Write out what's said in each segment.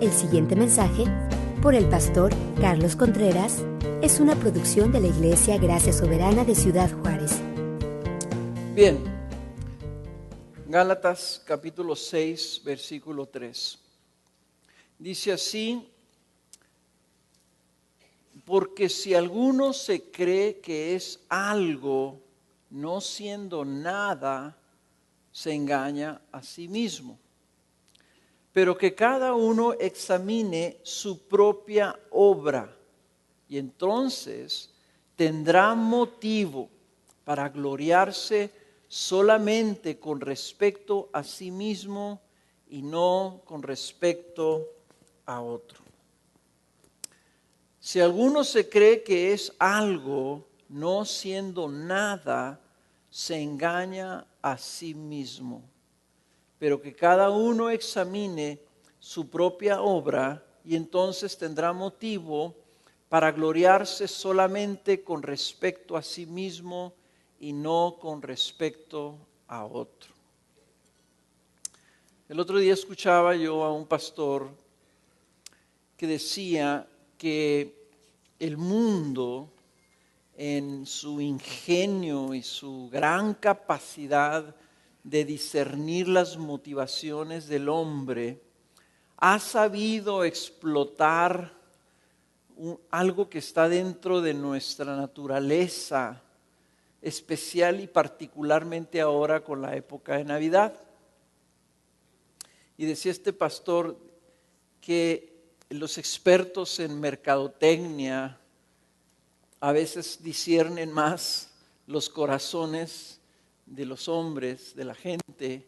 El siguiente mensaje, por el pastor Carlos Contreras, es una producción de la Iglesia Gracia Soberana de Ciudad Juárez. Bien, Gálatas capítulo 6, versículo 3. Dice así: porque si alguno se cree que es algo, no siendo nada, se engaña a sí mismo. Pero que cada uno examine su propia obra, y entonces tendrá motivo para gloriarse solamente con respecto a sí mismo y no con respecto a otro. Si alguno se cree que es algo, no siendo nada, se engaña a sí mismo. Pero que cada uno examine su propia obra, y entonces tendrá motivo para gloriarse solamente con respecto a sí mismo y no con respecto a otro. El otro día escuchaba yo a un pastor que decía que el mundo, en su ingenio y su gran capacidad de discernir las motivaciones del hombre, ha sabido explotar algo que está dentro de nuestra naturaleza, especial y particularmente ahora con la época de Navidad. Y decía este pastor que los expertos en mercadotecnia a veces disciernen más los corazones de los hombres, de la gente,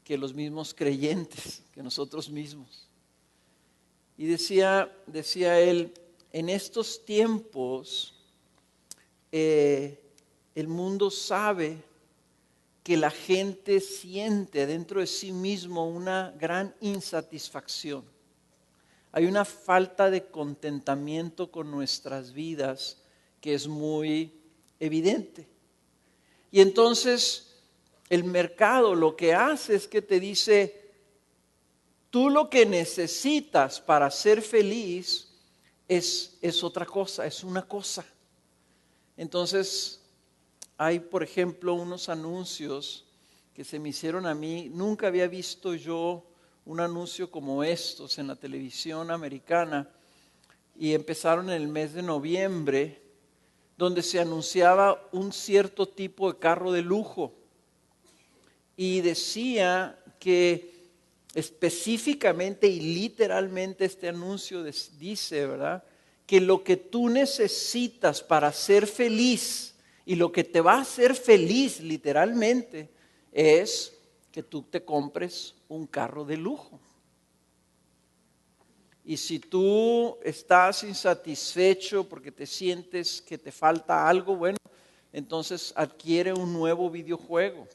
que los mismos creyentes, que nosotros mismos. Y decía él, en estos tiempos el mundo sabe que la gente siente dentro de sí mismo una gran insatisfacción. Hay una falta de contentamiento con nuestras vidas que es muy evidente. Y entonces el mercado lo que hace es que te dice: tú lo que necesitas para ser feliz es otra cosa, es una cosa. Entonces hay, por ejemplo, unos anuncios que se me hicieron a mí. Nunca había visto yo un anuncio como estos en la televisión americana, y empezaron en el mes de noviembre, donde se anunciaba un cierto tipo de carro de lujo, y decía que específicamente y literalmente este anuncio dice, ¿verdad?, que lo que tú necesitas para ser feliz y lo que te va a hacer feliz literalmente es que tú te compres un carro de lujo. Y si tú estás insatisfecho porque te sientes que te falta algo, bueno, entonces adquiere un nuevo videojuego,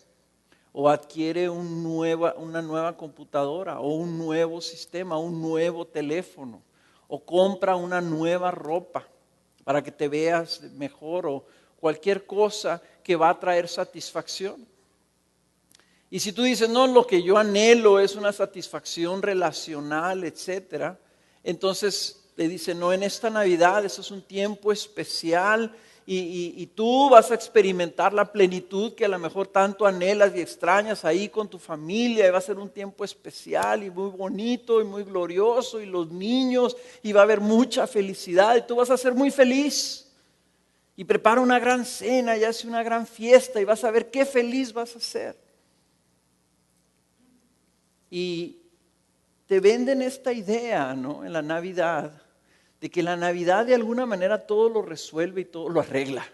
o adquiere una nueva computadora, o un nuevo sistema, un nuevo teléfono, o compra una nueva ropa para que te veas mejor, o cualquier cosa que va a traer satisfacción. Y si tú dices, no, lo que yo anhelo es una satisfacción relacional, etcétera, entonces te dice, no, en esta Navidad, eso es un tiempo especial, y tú vas a experimentar la plenitud que a lo mejor tanto anhelas y extrañas ahí con tu familia, y va a ser un tiempo especial y muy bonito y muy glorioso, y los niños, y va a haber mucha felicidad, y tú vas a ser muy feliz. Y prepara una gran cena y hace una gran fiesta, y vas a ver qué feliz vas a ser. Y te venden esta idea, ¿no?, en la Navidad, de que la Navidad de alguna manera todo lo resuelve y todo lo arregla.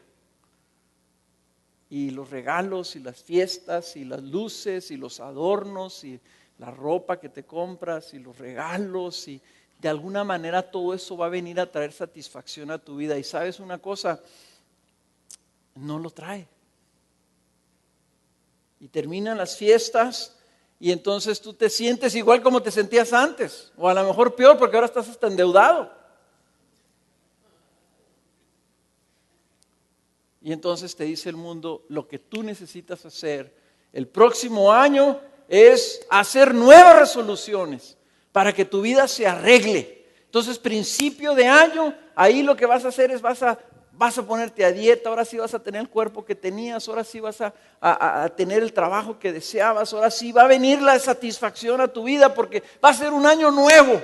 Y los regalos y las fiestas y las luces y los adornos y la ropa que te compras y los regalos, y de alguna manera todo eso va a venir a traer satisfacción a tu vida. Y sabes una cosa, no lo trae. Y terminan las fiestas, y entonces tú te sientes igual como te sentías antes, o a lo mejor peor, porque ahora estás hasta endeudado. Y entonces te dice el mundo, lo que tú necesitas hacer el próximo año es hacer nuevas resoluciones, para que tu vida se arregle. Entonces, principio de año, ahí lo que vas a hacer es vas a ponerte a dieta, ahora sí vas a tener el cuerpo que tenías, ahora sí vas a tener el trabajo que deseabas, ahora sí va a venir la satisfacción a tu vida porque va a ser un año nuevo.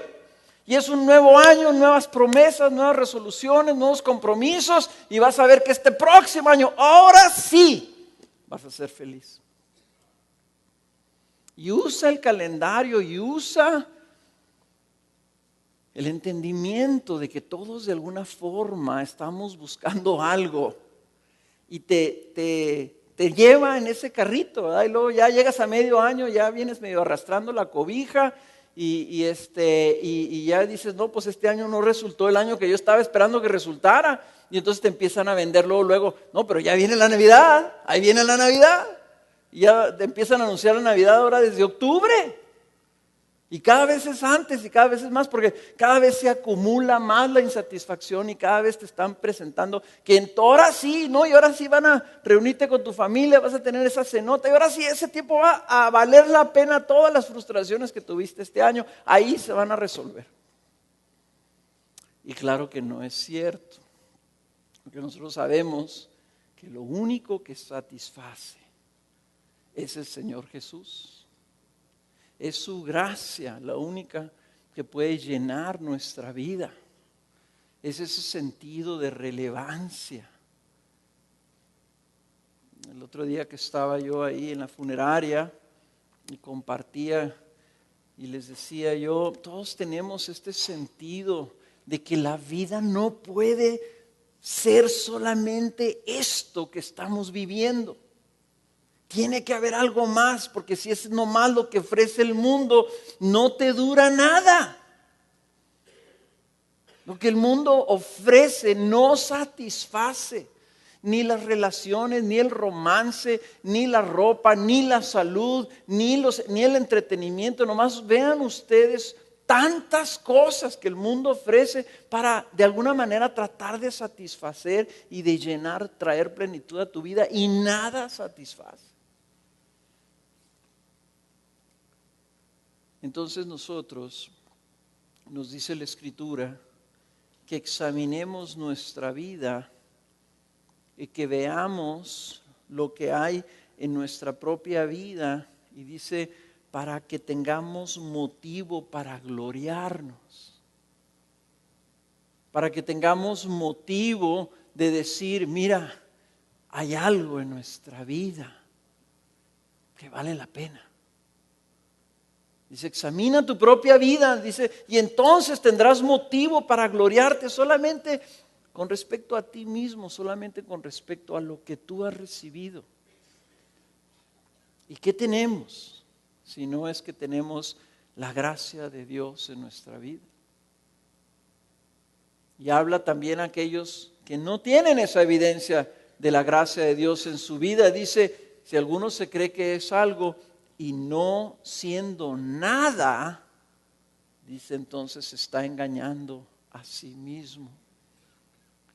Y es un nuevo año, nuevas promesas, nuevas resoluciones, nuevos compromisos, y vas a ver que este próximo año, ahora sí, vas a ser feliz. Y usa el calendario y usa el entendimiento de que todos de alguna forma estamos buscando algo y te lleva en ese carrito, ¿verdad? Y luego ya llegas a medio año, ya vienes medio arrastrando la cobija y ya dices, no, pues este año no resultó el año que yo estaba esperando que resultara. Y entonces te empiezan a vender luego, no, pero ya viene la Navidad, ahí viene la Navidad. Y ya te empiezan a anunciar la Navidad ahora desde octubre. Y cada vez es antes y cada vez es más, porque cada vez se acumula más la insatisfacción y cada vez te están presentando que ahora sí, ¿no? Y ahora sí van a reunirte con tu familia, vas a tener esa cenota y ahora sí ese tiempo va a valer la pena todas las frustraciones que tuviste este año, ahí se van a resolver. Y claro que no es cierto, porque nosotros sabemos que lo único que satisface es el Señor Jesús. Es su gracia la única que puede llenar nuestra vida. Es ese sentido de relevancia. El otro día que estaba yo ahí en la funeraria y compartía y les decía yo, todos tenemos este sentido de que la vida no puede ser solamente esto que estamos viviendo. Tiene que haber algo más, porque si es nomás lo que ofrece el mundo, no te dura nada. Lo que el mundo ofrece no satisface ni las relaciones, ni el romance, ni la ropa, ni la salud, ni el entretenimiento. Nomás vean ustedes tantas cosas que el mundo ofrece para de alguna manera tratar de satisfacer y de llenar, traer plenitud a tu vida, y nada satisface. Entonces nosotros, nos dice la Escritura, que examinemos nuestra vida y que veamos lo que hay en nuestra propia vida, y dice, para que tengamos motivo para gloriarnos, para que tengamos motivo de decir, mira, hay algo en nuestra vida que vale la pena. Dice, examina tu propia vida, dice, y entonces tendrás motivo para gloriarte solamente con respecto a ti mismo, solamente con respecto a lo que tú has recibido. ¿Y qué tenemos? Si no es que tenemos la gracia de Dios en nuestra vida. Y habla también a aquellos que no tienen esa evidencia de la gracia de Dios en su vida. Dice, si alguno se cree que es algo y no siendo nada, dice, entonces se está engañando a sí mismo.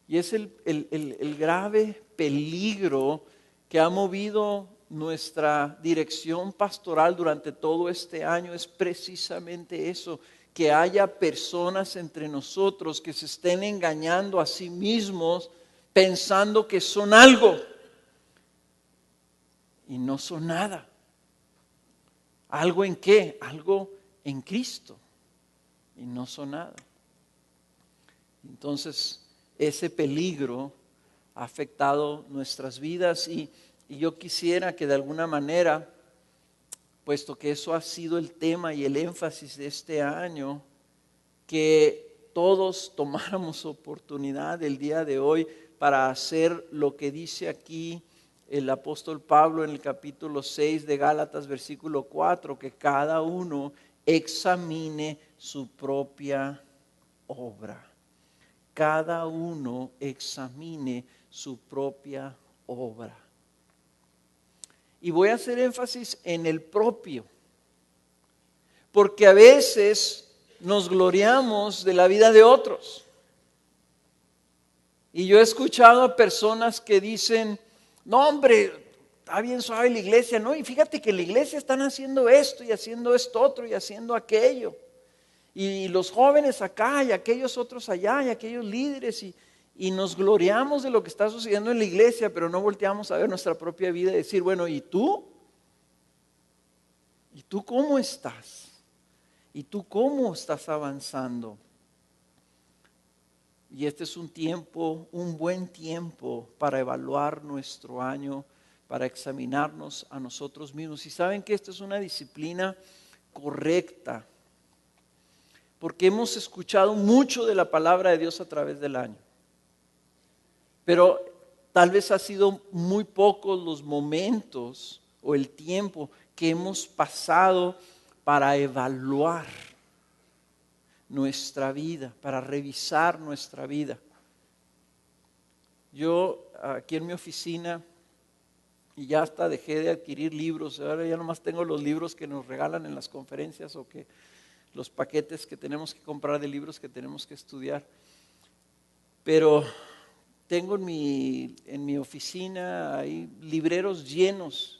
Y es el grave peligro que ha movido nuestra dirección pastoral durante todo este año, es precisamente eso, que haya personas entre nosotros que se estén engañando a sí mismos pensando que son algo y no son nada. ¿Algo en qué? Algo en Cristo. Y no son nada. Entonces, ese peligro ha afectado nuestras vidas y yo quisiera que de alguna manera, puesto que eso ha sido el tema y el énfasis de este año, que todos tomáramos oportunidad el día de hoy para hacer lo que dice aquí el apóstol Pablo en el capítulo 6 de Gálatas, versículo 4, que cada uno examine su propia obra. Cada uno examine su propia obra. Y voy a hacer énfasis en el propio, porque a veces nos gloriamos de la vida de otros. Y yo he escuchado a personas que dicen, no hombre, está bien suave la iglesia, no, y fíjate que en la iglesia están haciendo esto y haciendo esto otro y haciendo aquello. Y los jóvenes acá y aquellos otros allá y aquellos líderes y nos gloriamos de lo que está sucediendo en la iglesia, pero no volteamos a ver nuestra propia vida y decir, bueno, ¿y tú? ¿Y tú cómo estás? ¿Y tú cómo estás avanzando? Y este es un tiempo, un buen tiempo para evaluar nuestro año, para examinarnos a nosotros mismos. Y saben que esta es una disciplina correcta, porque hemos escuchado mucho de la palabra de Dios a través del año. Pero tal vez ha sido muy pocos los momentos o el tiempo que hemos pasado para evaluar nuestra vida, para revisar nuestra vida. Yo aquí en mi oficina, y ya hasta dejé de adquirir libros, ahora ya nomás tengo los libros que nos regalan en las conferencias o que los paquetes que tenemos que comprar de libros que tenemos que estudiar. Pero tengo en mi oficina hay libreros llenos,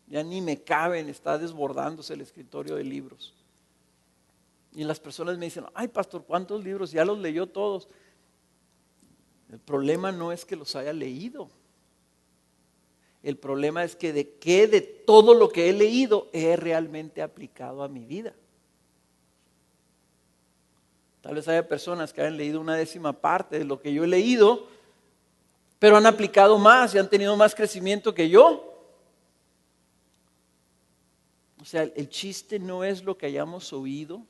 ya ni me caben, está desbordándose el escritorio de libros. Y las personas me dicen, ay pastor, ¿cuántos libros? Ya los leyó todos. El problema no es que los haya leído. El problema es que de todo lo que he leído he realmente aplicado a mi vida. Tal vez haya personas que hayan leído una 10ª parte de lo que yo he leído, pero han aplicado más y han tenido más crecimiento que yo. O sea, el chiste no es lo que hayamos oído,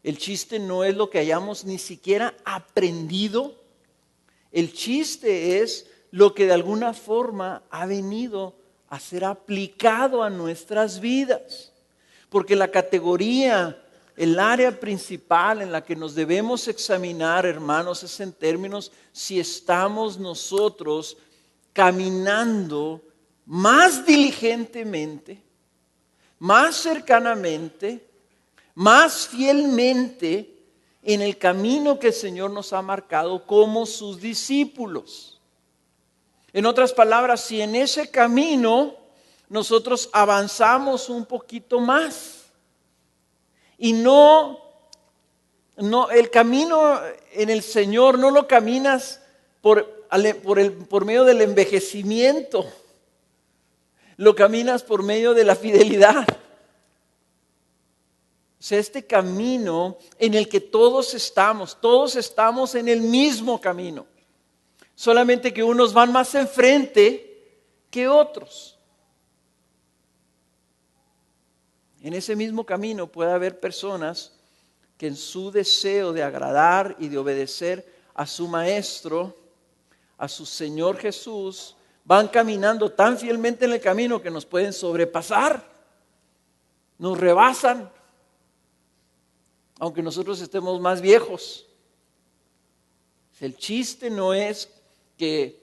el chiste no es lo que hayamos ni siquiera aprendido, el chiste es lo que de alguna forma ha venido a ser aplicado a nuestras vidas. Porque la categoría, el área principal en la que nos debemos examinar, hermanos, es en términos si estamos nosotros caminando más diligentemente, más cercanamente, más fielmente en el camino que el Señor nos ha marcado como sus discípulos. En otras palabras, si en ese camino nosotros avanzamos un poquito más y no el camino en el Señor no lo caminas por medio del envejecimiento, lo caminas por medio de la fidelidad. O sea, este camino en el que todos estamos en el mismo camino. Solamente que unos van más enfrente que otros. En ese mismo camino puede haber personas que en su deseo de agradar y de obedecer a su Maestro, a su Señor Jesús, van caminando tan fielmente en el camino que nos pueden sobrepasar, nos rebasan. Aunque nosotros estemos más viejos. El chiste no es que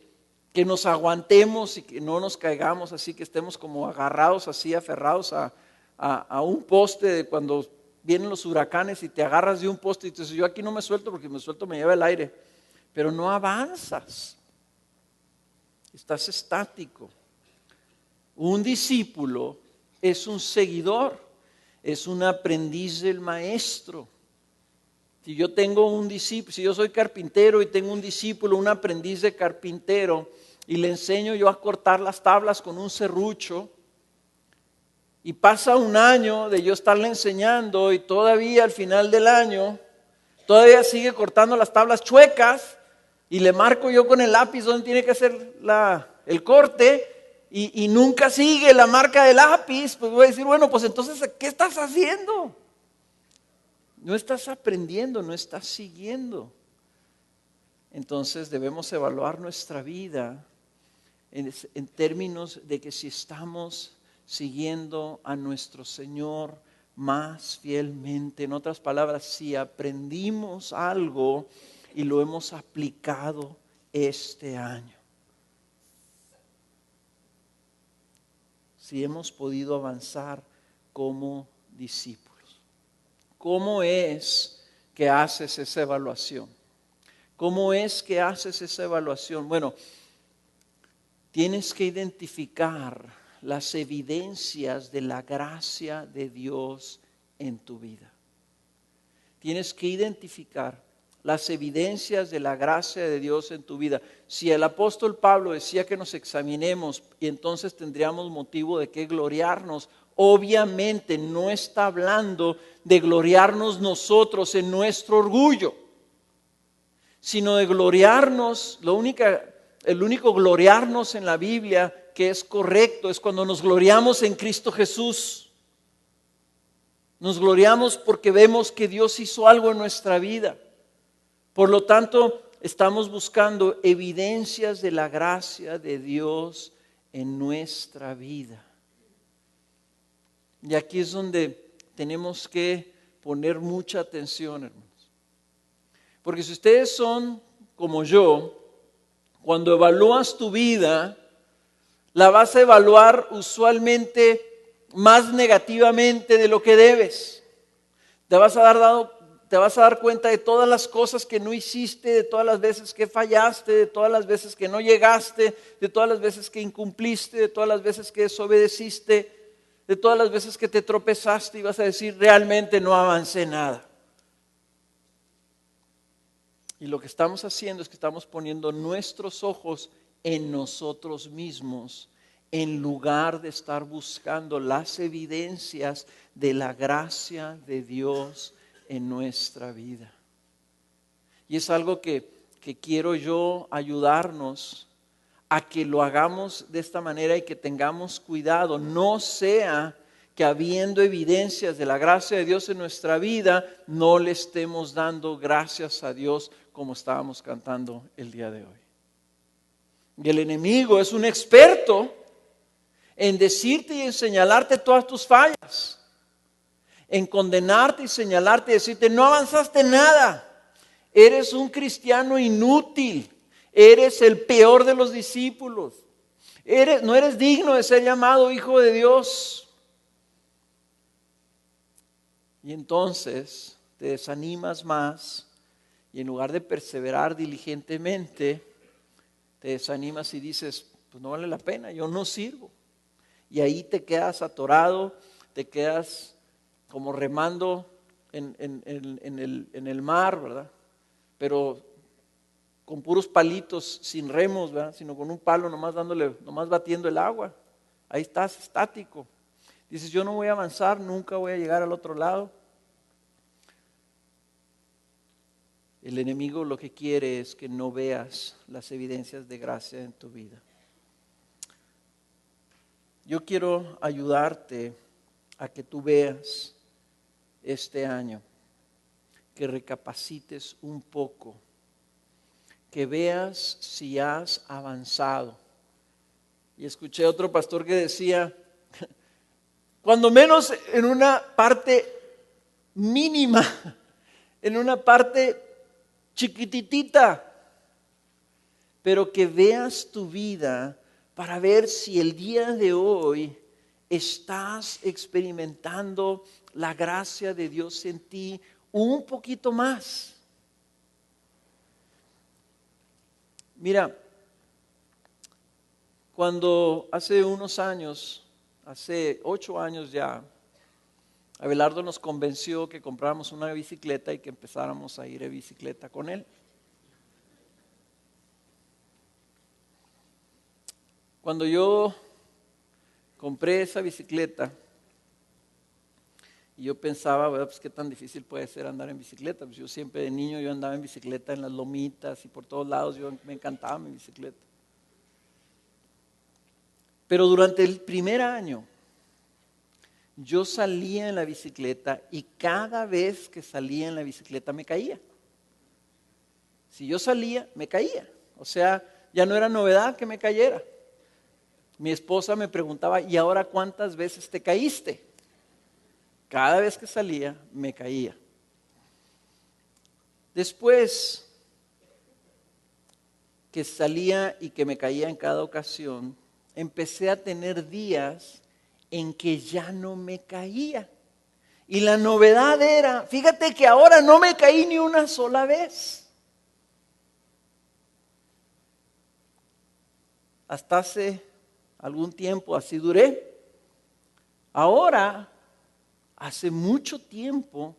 nos aguantemos y que no nos caigamos así, que estemos como agarrados así, aferrados a un poste de cuando vienen los huracanes y te agarras de un poste y te dices, yo aquí no me suelto porque me suelto me lleva el aire. Pero no avanzas. Estás estático. Un discípulo es un seguidor. Es un aprendiz del maestro. Si yo tengo un discípulo, si yo soy carpintero y tengo un discípulo, un aprendiz de carpintero, y le enseño yo a cortar las tablas con un serrucho, y pasa un año de yo estarle enseñando y todavía al final del año, todavía sigue cortando las tablas chuecas, y le marco yo con el lápiz donde tiene que hacer el corte, y nunca sigue la marca de lápiz, pues voy a decir, bueno, pues entonces, ¿qué estás haciendo? No estás aprendiendo, no estás siguiendo. Entonces debemos evaluar nuestra vida en términos de que si estamos siguiendo a nuestro Señor más fielmente. En otras palabras, si aprendimos algo y lo hemos aplicado este año. Si hemos podido avanzar como discípulos. ¿Cómo es que haces esa evaluación? ¿Cómo es que haces esa evaluación? Bueno, tienes que identificar las evidencias de la gracia de Dios en tu vida. tienes que identificar las evidencias de la gracia de Dios en tu vida. Si el apóstol Pablo decía que nos examinemos y entonces tendríamos motivo de qué gloriarnos, obviamente no está hablando de gloriarnos nosotros en nuestro orgullo, sino de gloriarnos. El único gloriarnos en la Biblia que es correcto es cuando nos gloriamos en Cristo Jesús. Nos gloriamos porque vemos que Dios hizo algo en nuestra vida. Por lo tanto, estamos buscando evidencias de la gracia de Dios en nuestra vida. Y aquí es donde tenemos que poner mucha atención, hermanos. Porque si ustedes son como yo, cuando evalúas tu vida, la vas a evaluar usualmente más negativamente de lo que debes. Te vas a dar cuenta de todas las cosas que no hiciste, de todas las veces que fallaste, de todas las veces que no llegaste, de todas las veces que incumpliste, de todas las veces que desobedeciste, de todas las veces que te tropezaste y vas a decir, realmente no avancé nada. Y lo que estamos haciendo es que estamos poniendo nuestros ojos en nosotros mismos, en lugar de estar buscando las evidencias de la gracia de Dios en nuestra vida. Y es algo que quiero yo ayudarnos a que lo hagamos de esta manera y que tengamos cuidado. No sea que habiendo evidencias de la gracia de Dios en nuestra vida, no le estemos dando gracias a Dios como estábamos cantando el día de hoy. Y el enemigo es un experto en decirte y en señalarte todas tus fallas, en condenarte y señalarte y decirte, no avanzaste nada, eres un cristiano inútil, eres el peor de los discípulos, no eres digno de ser llamado hijo de Dios. Y entonces te desanimas más y en lugar de perseverar diligentemente, te desanimas y dices, pues no vale la pena, yo no sirvo. Y ahí te quedas atorado, te quedas como remando en el mar, ¿verdad? Pero con puros palitos, sin remos, ¿verdad? Sino con un palo nomás batiendo el agua. Ahí estás estático. Dices, yo no voy a avanzar, nunca voy a llegar al otro lado. El enemigo lo que quiere es que no veas las evidencias de gracia en tu vida. Yo quiero ayudarte a que tú veas este año, que recapacites un poco, que veas si has avanzado. Y escuché a otro pastor que decía, cuando menos en una parte mínima, en una parte chiquititita, pero que veas tu vida para ver si el día de hoy estás experimentando la gracia de Dios en ti un poquito más. Mira, cuando hace unos años, hace 8 años ya, Abelardo nos convenció que compráramos una bicicleta y que empezáramos a ir en bicicleta con él. Cuando yo compré esa bicicleta, y yo pensaba, bueno, pues qué tan difícil puede ser andar en bicicleta. Pues yo siempre de niño yo andaba en bicicleta en las lomitas y por todos lados, me encantaba mi bicicleta. Pero durante el primer año, yo salía en la bicicleta y cada vez que salía en la bicicleta me caía. Si yo salía, me caía. O sea, ya no era novedad que me cayera. Mi esposa me preguntaba, ¿y ahora cuántas veces te caíste? Cada vez que salía, me caía. Después que salía y que me caía en cada ocasión, empecé a tener días en que ya no me caía. Y la novedad era, fíjate que ahora no me caí ni una sola vez. Hasta hace algún tiempo así duré. Ahora, hace mucho tiempo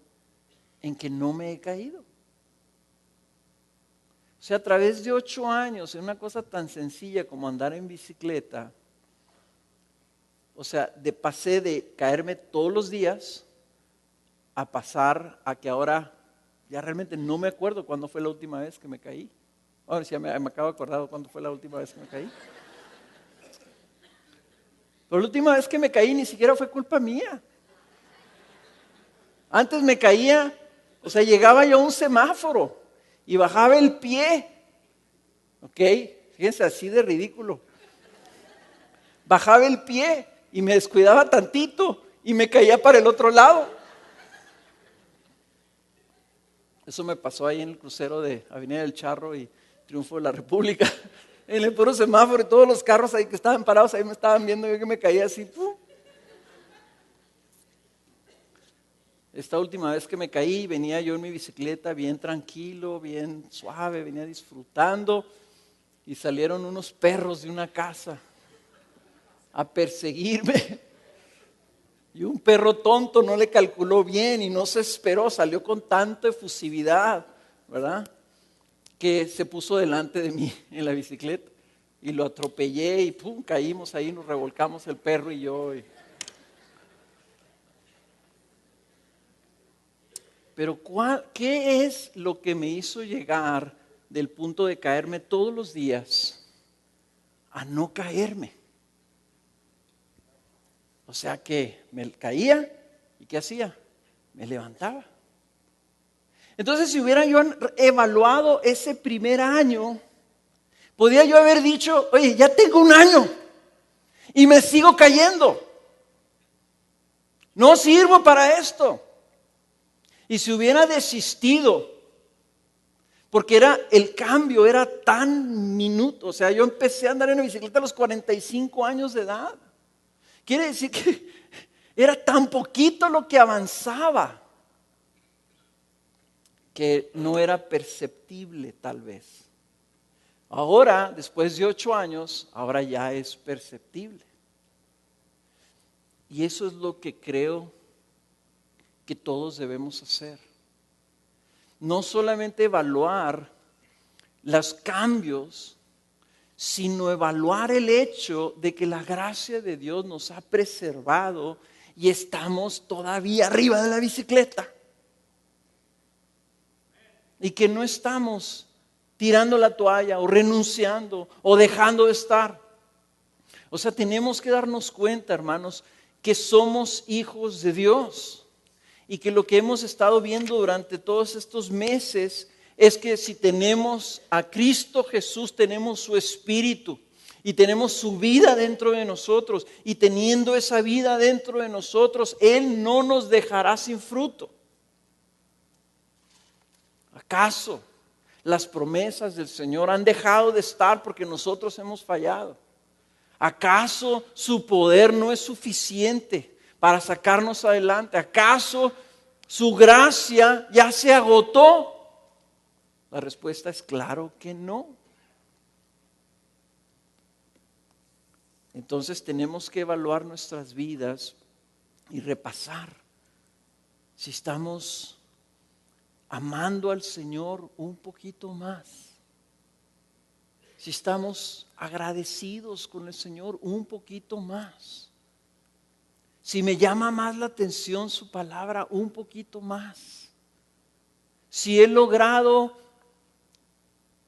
en que no me he caído. O sea, a través de 8 años, en una cosa tan sencilla como andar en bicicleta, o sea, pasé de caerme todos los días a pasar a que ahora ya realmente no me acuerdo cuándo fue la última vez que me caí. Ahora sí, me acabo de acordar cuándo fue la última vez que me caí. Pero la última vez que me caí ni siquiera fue culpa mía. Antes me caía, o sea, llegaba yo a un semáforo y bajaba el pie. ¿Ok? Fíjense, así de ridículo. Bajaba el pie y me descuidaba tantito y me caía para el otro lado. Eso me pasó ahí en el crucero de Avenida del Charro y Triunfo de la República. En el puro semáforo y todos los carros ahí que estaban parados, ahí me estaban viendo, yo que me caía así. ¡Pum! Esta última vez que me caí, venía yo en mi bicicleta bien tranquilo, bien suave, venía disfrutando y salieron unos perros de una casa a perseguirme. Y un perro tonto no le calculó bien y no se esperó, salió con tanta efusividad, ¿verdad? Que se puso delante de mí en la bicicleta y lo atropellé y pum, caímos ahí, nos revolcamos el perro y yo. Pero ¿qué es lo que me hizo llegar del punto de caerme todos los días a no caerme? O sea que me caía y ¿qué hacía? Me levantaba. Entonces, si hubiera yo evaluado ese primer año, podría yo haber dicho, oye, ya tengo 1 año y me sigo cayendo. No sirvo para esto. Y si hubiera desistido, porque el cambio era tan minuto, o sea, yo empecé a andar en la bicicleta a los 45 años de edad. Quiere decir que era tan poquito lo que avanzaba que no era perceptible tal vez. Ahora, después de 8 años, ahora ya es perceptible. Y eso es lo que creo que todos debemos hacer. No solamente evaluar los cambios, sino evaluar el hecho de que la gracia de Dios nos ha preservado y estamos todavía arriba de la bicicleta. Y que no estamos tirando la toalla o renunciando o dejando de estar. O sea, tenemos que darnos cuenta, hermanos, que somos hijos de Dios. Y que lo que hemos estado viendo durante todos estos meses es que si tenemos a Cristo Jesús, tenemos su Espíritu y tenemos su vida dentro de nosotros. Y teniendo esa vida dentro de nosotros, Él no nos dejará sin fruto. ¿Acaso las promesas del Señor han dejado de estar porque nosotros hemos fallado? ¿Acaso su poder no es suficiente para sacarnos adelante? ¿Acaso su gracia ya se agotó? La respuesta es claro que no. Entonces tenemos que evaluar nuestras vidas y repasar si estamos amando al Señor un poquito más, si estamos agradecidos con el Señor un poquito más, si me llama más la atención su palabra un poquito más, si he logrado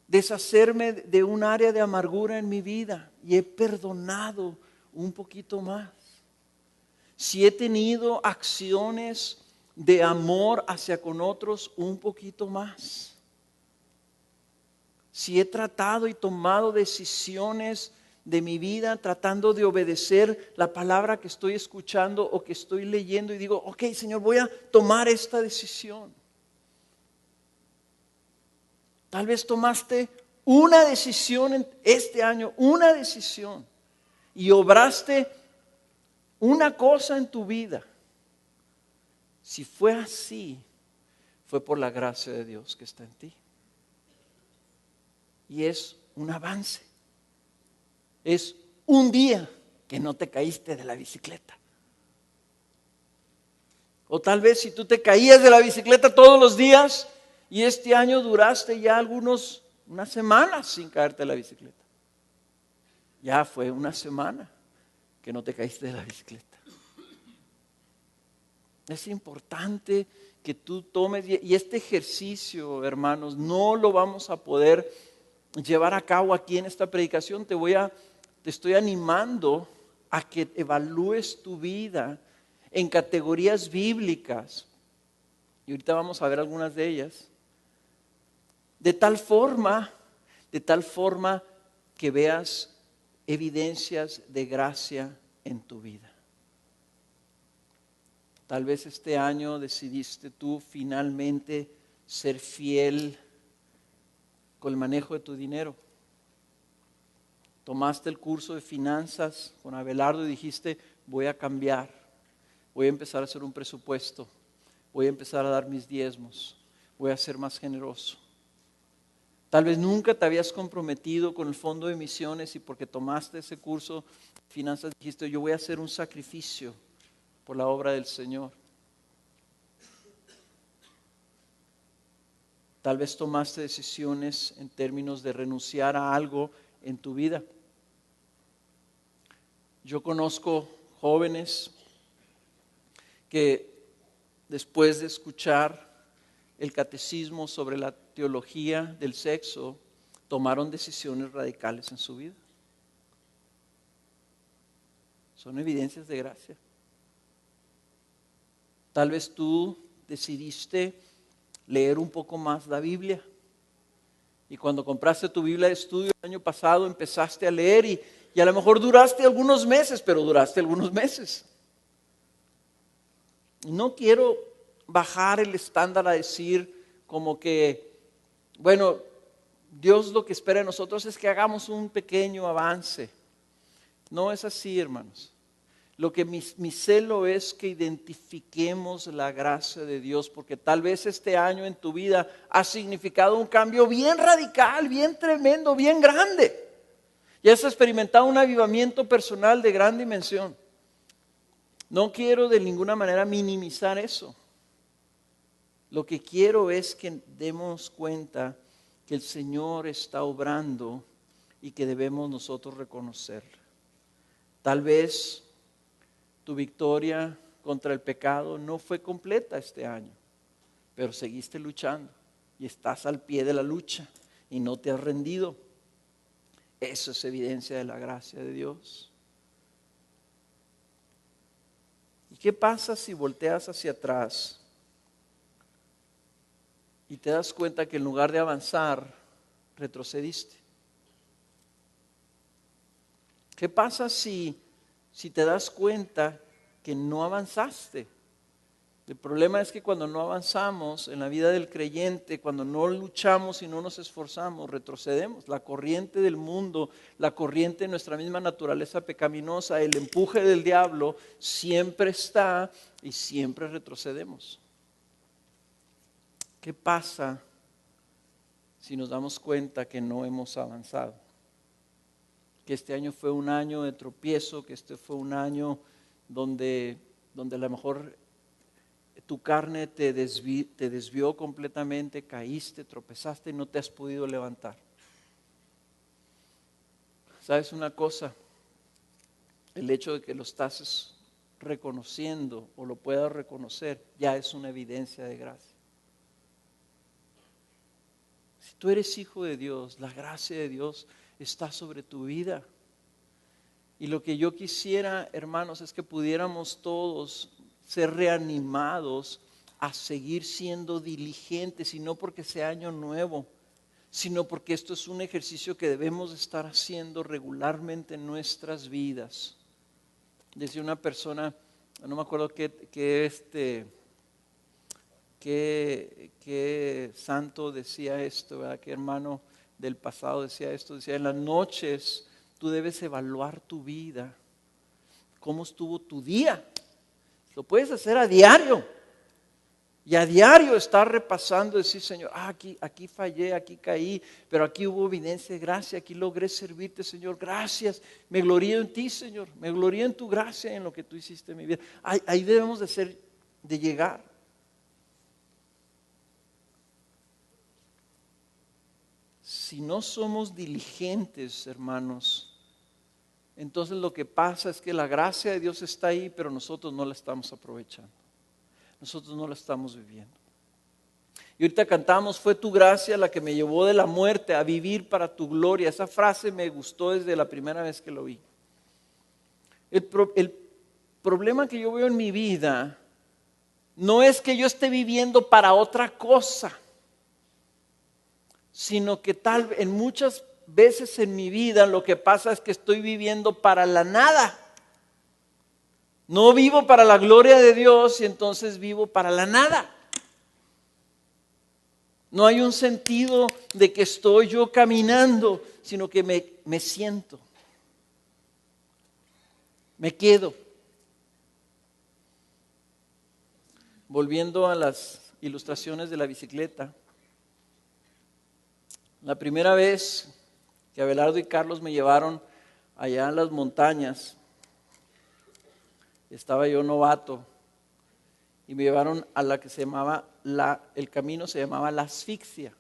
deshacerme de un área de amargura en mi vida y he perdonado un poquito más, si he tenido acciones de amor hacia con otros un poquito más, si he tratado y tomado decisiones de mi vida tratando de obedecer la palabra que estoy escuchando o que estoy leyendo y digo, ok, Señor, voy a tomar esta decisión. Tal vez tomaste una decisión este año, una decisión, y obraste una cosa en tu vida. Si fue así, fue por la gracia de Dios que está en ti. Y es un avance. Es un día que no te caíste de la bicicleta. O tal vez si tú te caías de la bicicleta todos los días y este año duraste ya unas semanas sin caerte de la bicicleta. Ya fue una semana que no te caíste de la bicicleta. Es importante que tú tomes, y este ejercicio, hermanos, no lo vamos a poder llevar a cabo aquí en esta predicación. Te estoy animando a que evalúes tu vida en categorías bíblicas. Y ahorita vamos a ver algunas de ellas. De tal forma que veas evidencias de gracia en tu vida. Tal vez este año decidiste tú finalmente ser fiel con el manejo de tu dinero. Tomaste el curso de finanzas con Abelardo y dijiste, voy a cambiar, voy a empezar a hacer un presupuesto, voy a empezar a dar mis diezmos, voy a ser más generoso. Tal vez nunca te habías comprometido con el fondo de misiones y porque tomaste ese curso de finanzas dijiste, yo voy a hacer un sacrificio por la obra del Señor. Tal vez tomaste decisiones en términos de renunciar a algo en tu vida. Yo conozco jóvenes que después de escuchar el catecismo sobre la teología del sexo, tomaron decisiones radicales en su vida. Son evidencias de gracia. Tal vez tú decidiste leer un poco más la Biblia. Y cuando compraste tu Biblia de estudio el año pasado, empezaste a leer y a lo mejor duraste algunos meses, pero duraste algunos meses. No quiero bajar el estándar a decir como que, bueno, Dios lo que espera de nosotros es que hagamos un pequeño avance. No es así, hermanos. Lo que mi celo es que identifiquemos la gracia de Dios, porque tal vez este año en tu vida ha significado un cambio bien radical, bien tremendo, bien grande. Y has experimentado un avivamiento personal de gran dimensión. No quiero de ninguna manera minimizar eso. Lo que quiero es que demos cuenta que el Señor está obrando y que debemos nosotros reconocerlo. Tal vez tu victoria contra el pecado no fue completa este año, pero seguiste luchando y estás al pie de la lucha y no te has rendido. Eso es evidencia de la gracia de Dios. ¿Y qué pasa si volteas hacia atrás y te das cuenta que en lugar de avanzar, retrocediste? ¿Qué pasa si te das cuenta que no avanzaste? El problema es que cuando no avanzamos en la vida del creyente, cuando no luchamos y no nos esforzamos, retrocedemos. La corriente del mundo, la corriente de nuestra misma naturaleza pecaminosa, el empuje del diablo siempre está y siempre retrocedemos. ¿Qué pasa si nos damos cuenta que no hemos avanzado? Que este año fue un año de tropiezo, que este fue un año donde a lo mejor tu carne te desvió completamente, caíste, tropezaste y no te has podido levantar. ¿Sabes una cosa? El hecho de que lo estás reconociendo o lo puedas reconocer ya es una evidencia de gracia. Si tú eres hijo de Dios, la gracia de Dios está sobre tu vida. Y lo que yo quisiera, hermanos, es que pudiéramos todos ser reanimados a seguir siendo diligentes, y no porque sea año nuevo, sino porque esto es un ejercicio que debemos estar haciendo regularmente en nuestras vidas. Decía una persona, no me acuerdo qué santo decía esto, ¿verdad? Qué hermano del pasado decía esto, decía: en las noches tú debes evaluar tu vida, cómo estuvo tu día. Lo puedes hacer a diario. Y a diario estar repasando, decir: Señor, aquí fallé, aquí caí, pero aquí hubo evidencia de gracia, aquí logré servirte, Señor, gracias. Me glorío en ti, Señor, me glorío en tu gracia, en lo que tú hiciste en mi vida. Ahí debemos de ser de llegar. Si no somos diligentes, hermanos, entonces lo que pasa es que la gracia de Dios está ahí, pero nosotros no la estamos aprovechando. Nosotros no la estamos viviendo. Y ahorita cantamos, fue tu gracia la que me llevó de la muerte a vivir para tu gloria. Esa frase me gustó desde la primera vez que lo vi. El problema que yo veo en mi vida no es que yo esté viviendo para otra cosa, sino que en muchas veces en mi vida lo que pasa es que estoy viviendo para la nada. No vivo para la gloria de Dios y entonces vivo para la nada. No hay un sentido de que estoy yo caminando, sino que me siento, me quedo. Volviendo a las ilustraciones de la bicicleta. La primera vez que Abelardo y Carlos me llevaron allá en las montañas, estaba yo novato y me llevaron a la que se llamaba, el camino se llamaba la asfixia.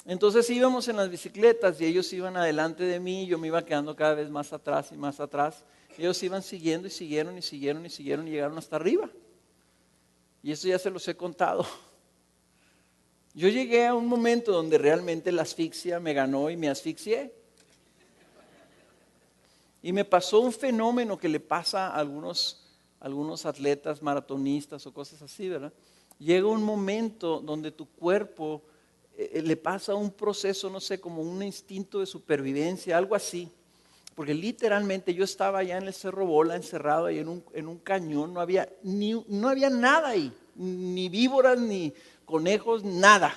Entonces íbamos en las bicicletas y ellos iban adelante de mí, yo me iba quedando cada vez más atrás y más atrás. Ellos iban siguiendo y siguieron y siguieron y siguieron y llegaron hasta arriba. Y eso ya se los he contado. Yo llegué a un momento donde realmente la asfixia me ganó y me asfixié. Y me pasó un fenómeno que le pasa a algunos atletas maratonistas o cosas así, ¿verdad? Llega un momento donde tu cuerpo le pasa un proceso, no sé, como un instinto de supervivencia, algo así. Porque literalmente yo estaba allá en el Cerro Bola, encerrado ahí en un cañón, no había nada ahí, ni víboras, ni conejos, nada.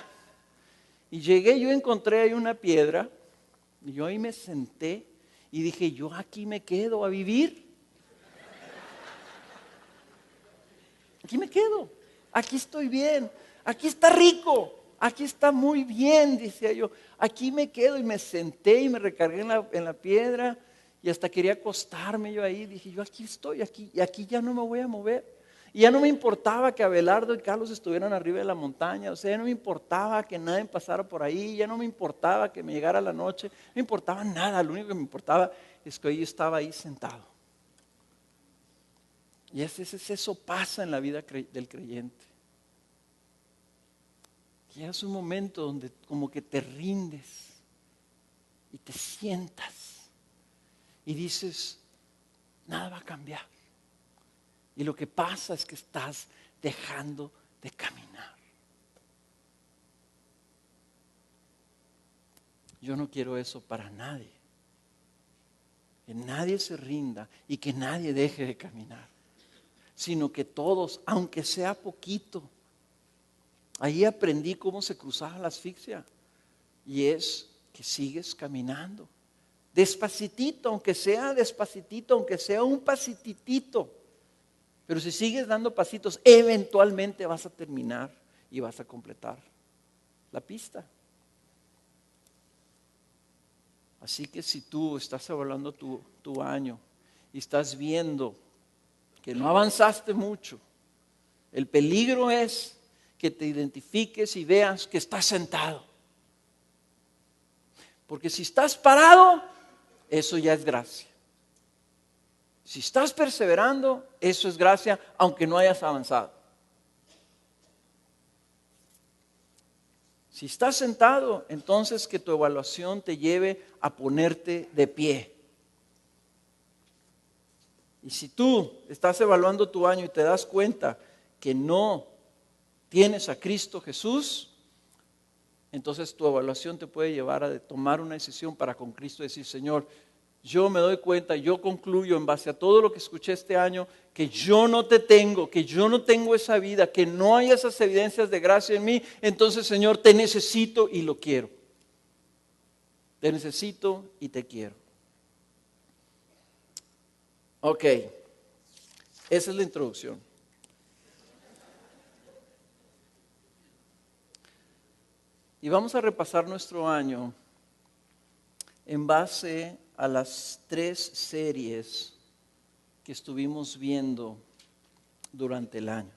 Y llegué, yo encontré ahí una piedra, y yo ahí me senté y dije, yo aquí me quedo a vivir. Aquí me quedo, aquí estoy bien, aquí está rico, aquí está muy bien, decía yo. Aquí me quedo y me senté y me recargué en la piedra y hasta quería acostarme yo ahí. Dije, yo aquí estoy, y aquí ya no me voy a mover. Y ya no me importaba que Abelardo y Carlos estuvieran arriba de la montaña, o sea, ya no me importaba que nadie pasara por ahí, ya no me importaba que me llegara la noche, no me importaba nada, lo único que me importaba es que yo estaba ahí sentado. Y eso pasa en la vida del creyente. Llegas a un momento donde como que te rindes y te sientas y dices, nada va a cambiar. Y lo que pasa es que estás dejando de caminar. Yo no quiero eso para nadie. Que nadie se rinda y que nadie deje de caminar. Sino que todos, aunque sea poquito. Ahí aprendí cómo se cruzaba la asfixia. Y es que sigues caminando. Despacitito, aunque sea despacitito, aunque sea un pasititito. Pero si sigues dando pasitos, eventualmente vas a terminar y vas a completar la pista. Así que si tú estás evaluando tu año y estás viendo que no avanzaste mucho, el peligro es que te identifiques y veas que estás sentado. Porque si estás parado, eso ya es gracia. Si estás perseverando, eso es gracia, aunque no hayas avanzado. Si estás sentado, entonces que tu evaluación te lleve a ponerte de pie. Y si tú estás evaluando tu año y te das cuenta que no tienes a Cristo Jesús, entonces tu evaluación te puede llevar a tomar una decisión para con Cristo decir, Señor, yo me doy cuenta, yo concluyo en base a todo lo que escuché este año, que yo no te tengo, que yo no tengo esa vida, que no hay esas evidencias de gracia en mí. Entonces, Señor, te necesito y lo quiero. Te necesito y te quiero. Ok, esa es la introducción. Y vamos a repasar nuestro año en base a las 3 series que estuvimos viendo durante el año.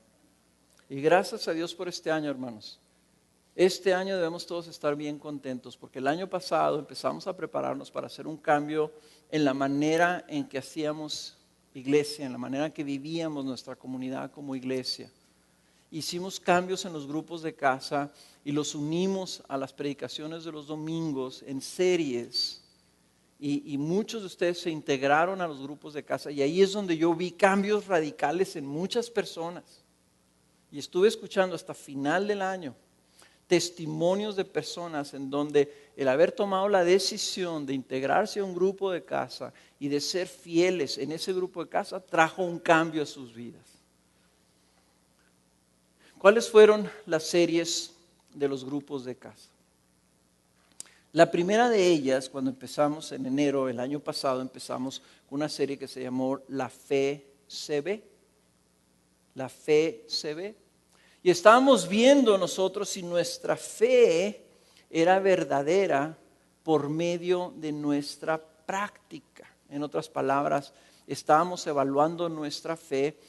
Y gracias a Dios por este año, hermanos. Este año debemos todos estar bien contentos porque el año pasado empezamos a prepararnos para hacer un cambio en la manera en que hacíamos iglesia, en la manera en que vivíamos nuestra comunidad como iglesia. Hicimos cambios en los grupos de casa y los unimos a las predicaciones de los domingos en series. Y muchos de ustedes se integraron a los grupos de casa y ahí es donde yo vi cambios radicales en muchas personas. Y estuve escuchando hasta final del año testimonios de personas en donde el haber tomado la decisión de integrarse a un grupo de casa y de ser fieles en ese grupo de casa trajo un cambio a sus vidas. ¿Cuáles fueron las series de los grupos de casa? La primera de ellas, cuando empezamos en enero el año pasado, empezamos con una serie que se llamó La Fe se ve. La Fe se ve. Y estábamos viendo nosotros si nuestra fe era verdadera por medio de nuestra práctica. En otras palabras, estábamos evaluando nuestra fe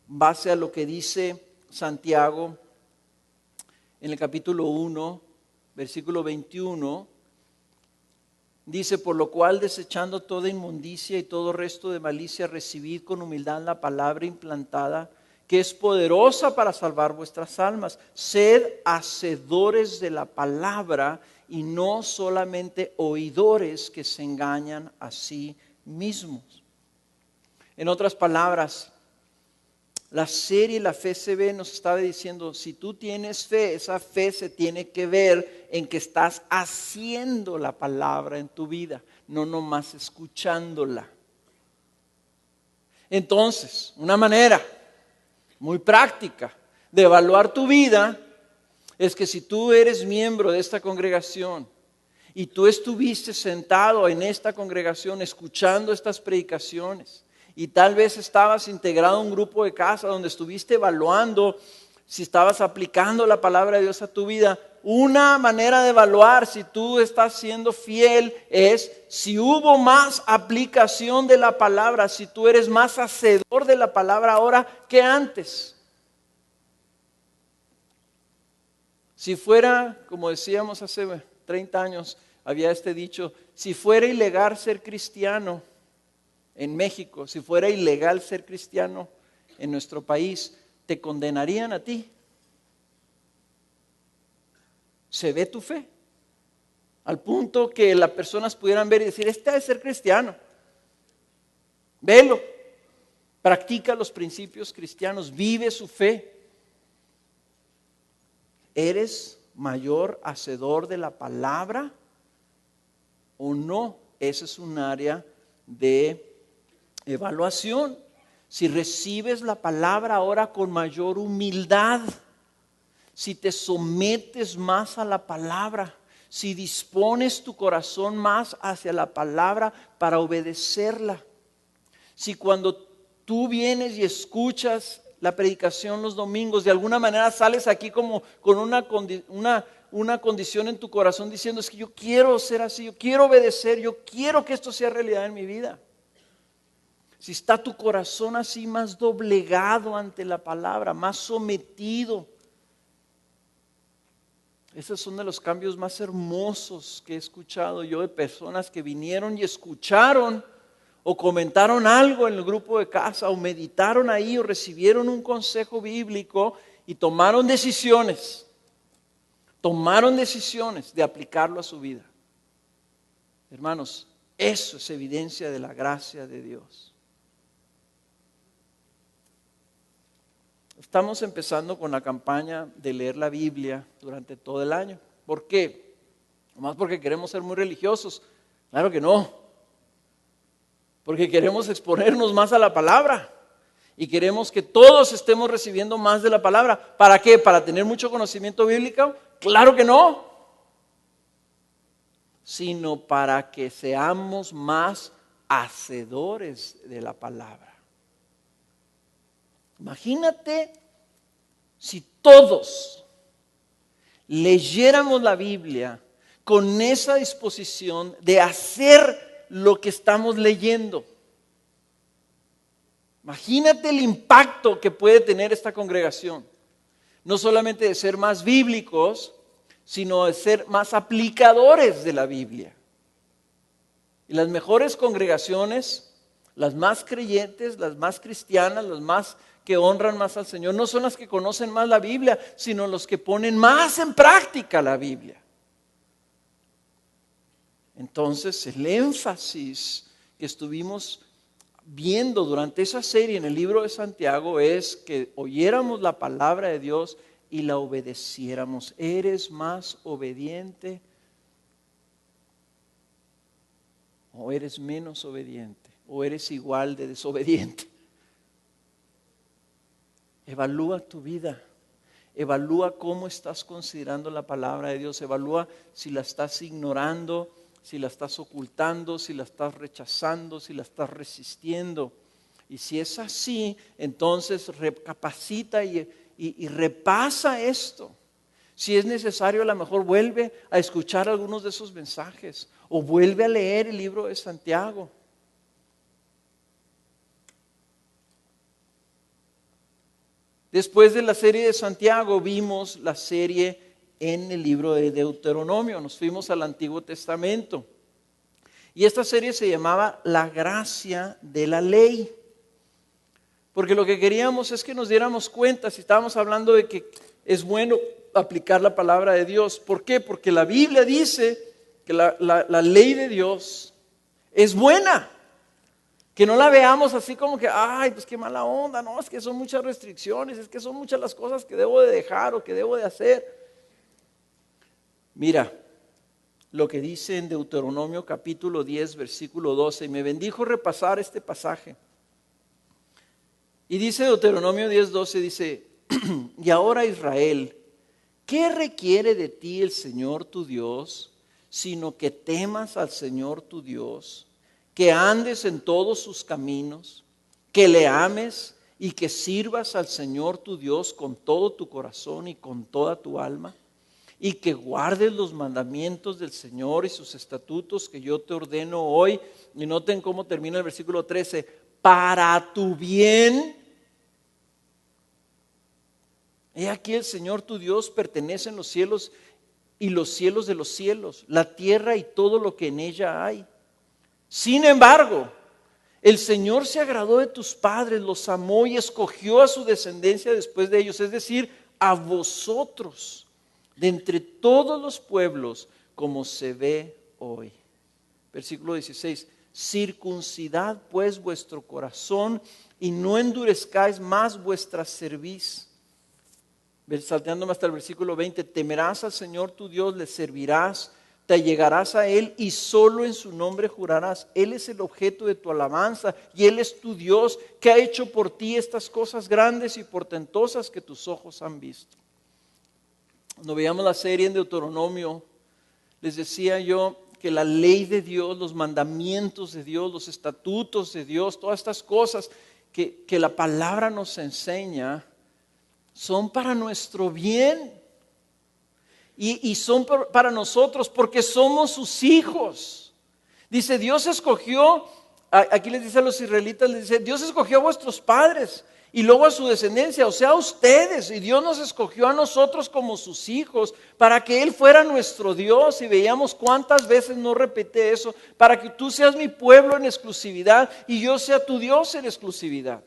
en base a lo que dice Santiago en el capítulo 1, versículo 21. Dice, por lo cual desechando toda inmundicia y todo resto de malicia, recibid con humildad la palabra implantada, que es poderosa para salvar vuestras almas. Sed hacedores de la palabra y no solamente oidores que se engañan a sí mismos. En otras palabras, la serie La Fe se ve nos estaba diciendo, si tú tienes fe, esa fe se tiene que ver en que estás haciendo la palabra en tu vida, no nomás escuchándola. Entonces, una manera muy práctica de evaluar tu vida es que si tú eres miembro de esta congregación y tú estuviste sentado en esta congregación escuchando estas predicaciones y tal vez estabas integrado a un grupo de casa donde estuviste evaluando si estabas aplicando la palabra de Dios a tu vida, una manera de evaluar si tú estás siendo fiel es si hubo más aplicación de la palabra, si tú eres más hacedor de la palabra ahora que antes. Si fuera, como decíamos hace 30 años, había este dicho, si fuera ilegal ser cristiano en México, si fuera ilegal ser cristiano en nuestro país, ¿te condenarían a ti? Se ve tu fe, al punto que las personas pudieran ver y decir, este debe ser cristiano. Velo, practica los principios cristianos, vive su fe. ¿Eres mayor hacedor de la palabra o no? Ese es un área de evaluación. Si recibes la palabra ahora con mayor humildad, si te sometes más a la palabra, si dispones tu corazón más hacia la palabra para obedecerla, si cuando tú vienes y escuchas la predicación los domingos, de alguna manera sales aquí como con una condición en tu corazón diciendo, es que yo quiero ser así, yo quiero obedecer, yo quiero que esto sea realidad en mi vida. Si está tu corazón así más doblegado ante la palabra, más sometido. Esos son de los cambios más hermosos que he escuchado yo de personas que vinieron y escucharon o comentaron algo en el grupo de casa o meditaron ahí o recibieron un consejo bíblico y tomaron decisiones de aplicarlo a su vida. Hermanos, eso es evidencia de la gracia de Dios. Estamos empezando con la campaña de leer la Biblia durante todo el año. ¿Por qué? ¿Nomás porque queremos ser muy religiosos? Claro que no. Porque queremos exponernos más a la palabra. Y queremos que todos estemos recibiendo más de la palabra. ¿Para qué? ¿Para tener mucho conocimiento bíblico? Claro que no. Sino para que seamos más hacedores de la palabra. Imagínate si todos leyéramos la Biblia con esa disposición de hacer lo que estamos leyendo. Imagínate el impacto que puede tener esta congregación. No solamente de ser más bíblicos, sino de ser más aplicadores de la Biblia. Y las mejores congregaciones, las más creyentes, las más cristianas, las más que honran más al Señor, no son las que conocen más la Biblia, sino los que ponen más en práctica la Biblia. Entonces, el énfasis que estuvimos viendo durante esa serie en el libro de Santiago es que oyéramos la palabra de Dios y la obedeciéramos. ¿Eres más obediente o eres menos obediente? ¿O eres igual de desobediente? Evalúa tu vida. Evalúa cómo estás considerando la palabra de Dios. Evalúa si la estás ignorando, si la estás ocultando, si la estás rechazando, si la estás resistiendo. Y si es así, entonces recapacita y repasa esto. Si es necesario, a lo mejor vuelve a escuchar algunos de esos mensajes o vuelve a leer el libro de Santiago. Después de la serie de Santiago vimos la serie en el libro de Deuteronomio. Nos fuimos al Antiguo Testamento. Y esta serie se llamaba La gracia de la ley. Porque lo que queríamos es que nos diéramos cuenta, si estábamos hablando de que es bueno aplicar la palabra de Dios. ¿Por qué? Porque la Biblia dice que la ley de Dios es buena. Que no la veamos así como que, ay, pues qué mala onda, no, es que son muchas restricciones, es que son muchas las cosas que debo de dejar o que debo de hacer. Mira lo que dice en Deuteronomio capítulo 10, versículo 12, y me bendijo repasar este pasaje. Y dice Deuteronomio 10, 12, dice, y ahora Israel, ¿qué requiere de ti el Señor tu Dios, sino que temas al Señor tu Dios, que andes en todos sus caminos, que le ames y que sirvas al Señor tu Dios con todo tu corazón y con toda tu alma, y que guardes los mandamientos del Señor y sus estatutos que yo te ordeno hoy? Y noten cómo termina el versículo 13, para tu bien. He aquí el Señor tu Dios pertenece en los cielos y los cielos de los cielos, la tierra y todo lo que en ella hay. Sin embargo, el Señor se agradó de tus padres, los amó y escogió a su descendencia después de ellos, es decir, a vosotros, de entre todos los pueblos, como se ve hoy. Versículo 16, circuncidad pues vuestro corazón y no endurezcáis más vuestra cerviz. Salteándome hasta el versículo 20, temerás al Señor tu Dios, le servirás, te allegarás a Él y solo en su nombre jurarás. Él es el objeto de tu alabanza y Él es tu Dios que ha hecho por ti estas cosas grandes y portentosas que tus ojos han visto. Cuando veíamos la serie en Deuteronomio, les decía yo que la ley de Dios, los mandamientos de Dios, los estatutos de Dios, todas estas cosas que la palabra nos enseña, son para nuestro bien y son para nosotros porque somos sus hijos. Dice, Dios escogió, aquí les dice a los israelitas, les dice, Dios escogió a vuestros padres y luego a su descendencia, o sea, a ustedes. Y Dios nos escogió a nosotros como sus hijos para que Él fuera nuestro Dios. Y veíamos cuántas veces no repite eso, para que tú seas mi pueblo en exclusividad y yo sea tu Dios en exclusividad.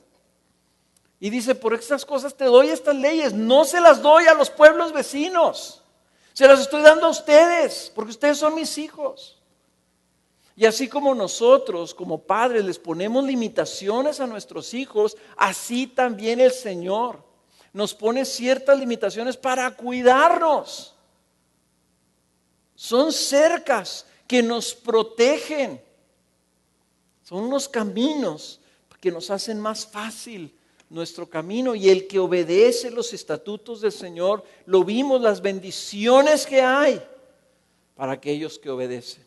Y dice, por estas cosas te doy estas leyes, no se las doy a los pueblos vecinos, se las estoy dando a ustedes, porque ustedes son mis hijos. Y así como nosotros, como padres, les ponemos limitaciones a nuestros hijos, así también el Señor nos pone ciertas limitaciones para cuidarnos. Son cercas que nos protegen, son unos caminos que nos hacen más fácil nuestro camino, y el que obedece los estatutos del Señor, lo vimos, las bendiciones que hay para aquellos que obedecen.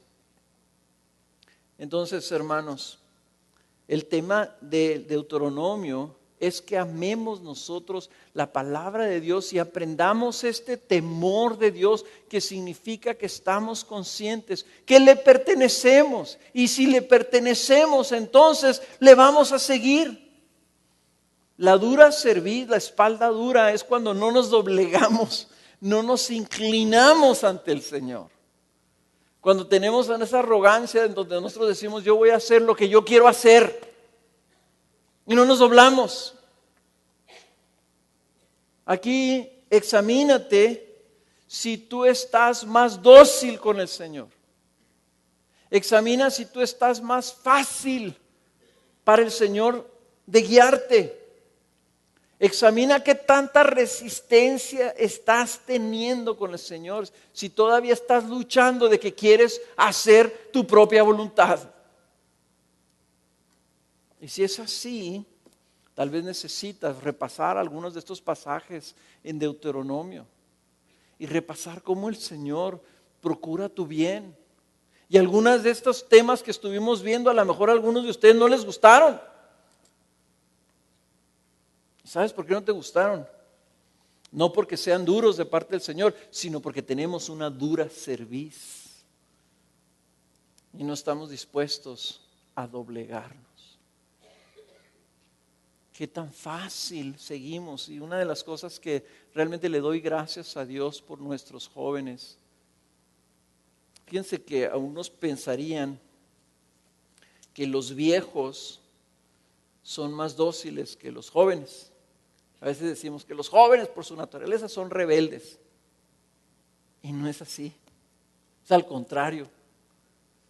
Entonces, hermanos, el tema de Deuteronomio es que amemos nosotros la palabra de Dios y aprendamos este temor de Dios, que significa que estamos conscientes que le pertenecemos, y si le pertenecemos, entonces le vamos a seguir. La dura cerviz, la espalda dura, es cuando no nos doblegamos, no nos inclinamos ante el Señor. Cuando tenemos esa arrogancia en donde nosotros decimos, yo voy a hacer lo que yo quiero hacer, y no nos doblamos. Aquí examínate si tú estás más dócil con el Señor. Examina si tú estás más fácil para el Señor de guiarte. Examina qué tanta resistencia estás teniendo con el Señor, si todavía estás luchando de que quieres hacer tu propia voluntad. Y si es así, tal vez necesitas repasar algunos de estos pasajes en Deuteronomio y repasar cómo el Señor procura tu bien. Y algunos de estos temas que estuvimos viendo, a lo mejor a algunos de ustedes no les gustaron. ¿Sabes por qué no te gustaron? No porque sean duros de parte del Señor, sino porque tenemos una dura cerviz y no estamos dispuestos a doblegarnos. Qué tan fácil seguimos. Y una de las cosas que realmente le doy gracias a Dios por nuestros jóvenes. Fíjense que algunos pensarían que los viejos son más dóciles que los jóvenes. A veces decimos que los jóvenes por su naturaleza son rebeldes. Y no es así. Es al contrario.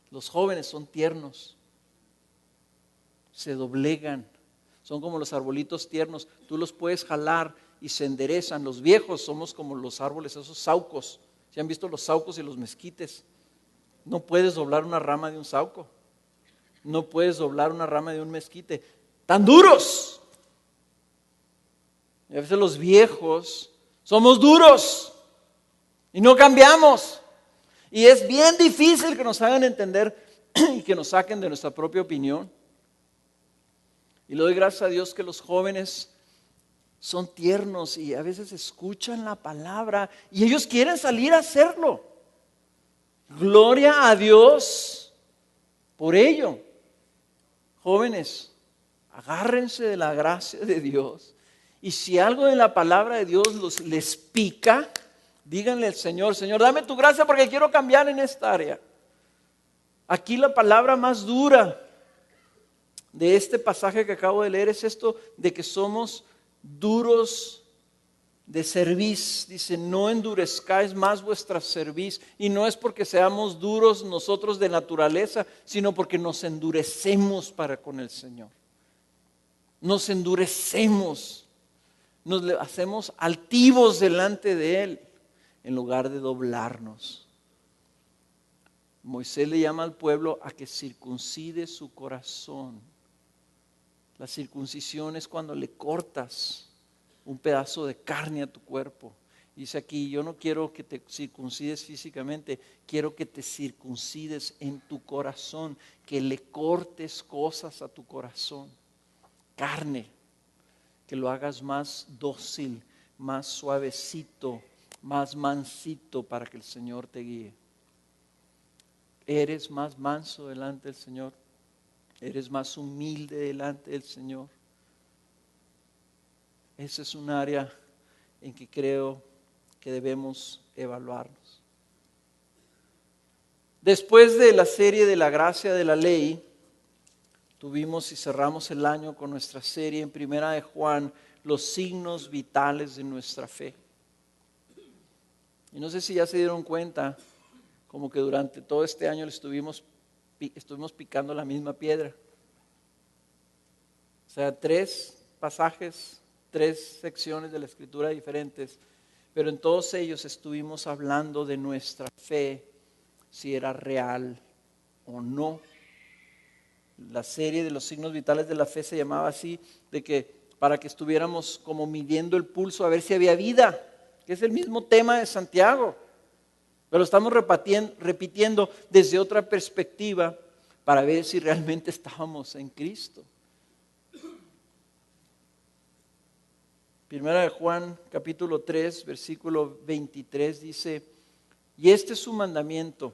Los jóvenes son tiernos. Se doblegan. Son como los arbolitos tiernos. Tú los puedes jalar y se enderezan. Los viejos somos como los árboles, esos saucos. ¿Se han visto los saucos y los mezquites? No puedes doblar una rama de un sauco. No puedes doblar una rama de un mezquite. ¡Tan duros! Y a veces los viejos somos duros y no cambiamos. Y es bien difícil que nos hagan entender y que nos saquen de nuestra propia opinión. Y le doy gracias a Dios que los jóvenes son tiernos y a veces escuchan la palabra y ellos quieren salir a hacerlo. Gloria a Dios por ello. Jóvenes, agárrense de la gracia de Dios. Y si algo de la palabra de Dios les pica, díganle al Señor, Señor, dame tu gracia porque quiero cambiar en esta área. Aquí la palabra más dura de este pasaje que acabo de leer es esto de que somos duros de cerviz. Dice, no endurezcáis más vuestra cerviz. Y no es porque seamos duros nosotros de naturaleza, sino porque nos endurecemos para con el Señor. Nos endurecemos. Nos hacemos altivos delante de Él en lugar de doblarnos. Moisés le llama al pueblo a que circuncide su corazón. La circuncisión es cuando le cortas un pedazo de carne a tu cuerpo. Dice aquí, yo no quiero que te circuncides físicamente, quiero que te circuncides en tu corazón, que le cortes cosas a tu corazón, carne, que lo hagas más dócil, más suavecito, más mansito para que el Señor te guíe. ¿Eres más manso delante del Señor? ¿Eres más humilde delante del Señor? Ese es un área en que creo que debemos evaluarnos. Después de la serie de la gracia de la ley, tuvimos y cerramos el año con nuestra serie en Primera de Juan, los signos vitales de nuestra fe. Y no sé si ya se dieron cuenta, como que durante todo este año estuvimos picando la misma piedra. O sea, 3 pasajes, 3 secciones de la Escritura diferentes, pero en todos ellos estuvimos hablando de nuestra fe, si era real o no. La serie de los signos vitales de la fe se llamaba así, de que para que estuviéramos como midiendo el pulso a ver si había vida, que es el mismo tema de Santiago, pero estamos repitiendo desde otra perspectiva para ver si realmente estábamos en Cristo. Primera de Juan, capítulo 3, versículo 23 dice, y este es su mandamiento,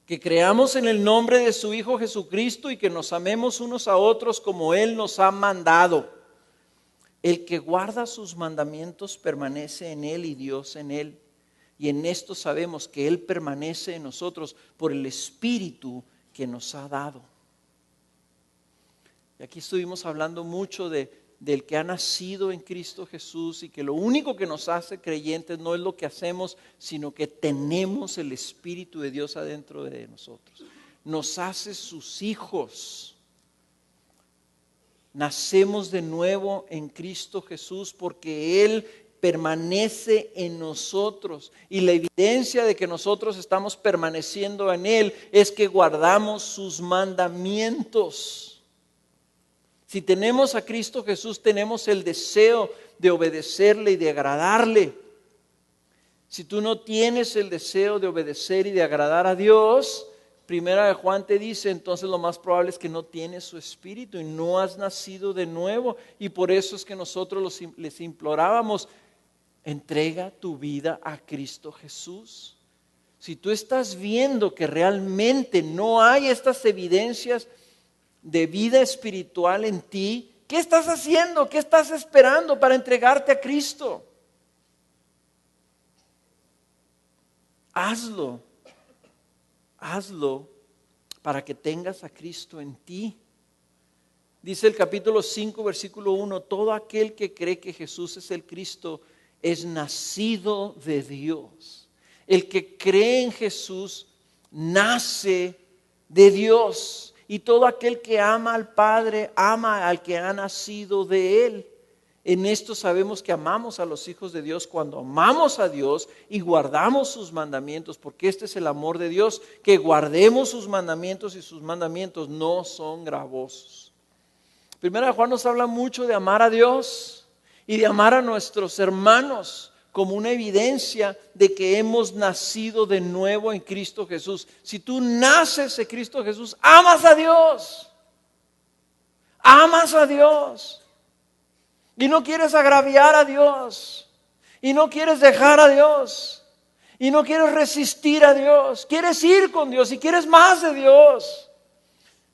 que creamos en el nombre de su Hijo Jesucristo y que nos amemos unos a otros como Él nos ha mandado. El que guarda sus mandamientos permanece en Él y Dios en Él. Y en esto sabemos que Él permanece en nosotros por el Espíritu que nos ha dado. Y aquí estuvimos hablando mucho del que ha nacido en Cristo Jesús y que lo único que nos hace creyentes no es lo que hacemos, sino que tenemos el Espíritu de Dios adentro de nosotros. Nos hace sus hijos. Nacemos de nuevo en Cristo Jesús porque Él permanece en nosotros. Y la evidencia de que nosotros estamos permaneciendo en Él es que guardamos sus mandamientos. Si tenemos a Cristo Jesús, tenemos el deseo de obedecerle y de agradarle. Si tú no tienes el deseo de obedecer y de agradar a Dios, Primera de Juan te dice, entonces lo más probable es que no tienes su espíritu y no has nacido de nuevo. Y por eso es que nosotros les implorábamos, entrega tu vida a Cristo Jesús. Si tú estás viendo que realmente no hay estas evidencias de vida espiritual en ti, ¿qué estás haciendo? ¿Qué estás esperando para entregarte a Cristo? Hazlo para que tengas a Cristo en ti. Dice el capítulo 5, versículo 1, todo aquel que cree que Jesús es el Cristo es nacido de Dios. El que cree en Jesús nace de Dios. Y todo aquel que ama al Padre, ama al que ha nacido de Él. En esto sabemos que amamos a los hijos de Dios cuando amamos a Dios y guardamos sus mandamientos, porque este es el amor de Dios, que guardemos sus mandamientos y sus mandamientos no son gravosos. Primera de Juan nos habla mucho de amar a Dios y de amar a nuestros hermanos como una evidencia de que hemos nacido de nuevo en Cristo Jesús. Si tú naces en Cristo Jesús, amas a Dios. Amas a Dios. Y no quieres agraviar a Dios. Y no quieres dejar a Dios. Y no quieres resistir a Dios. Quieres ir con Dios y quieres más de Dios.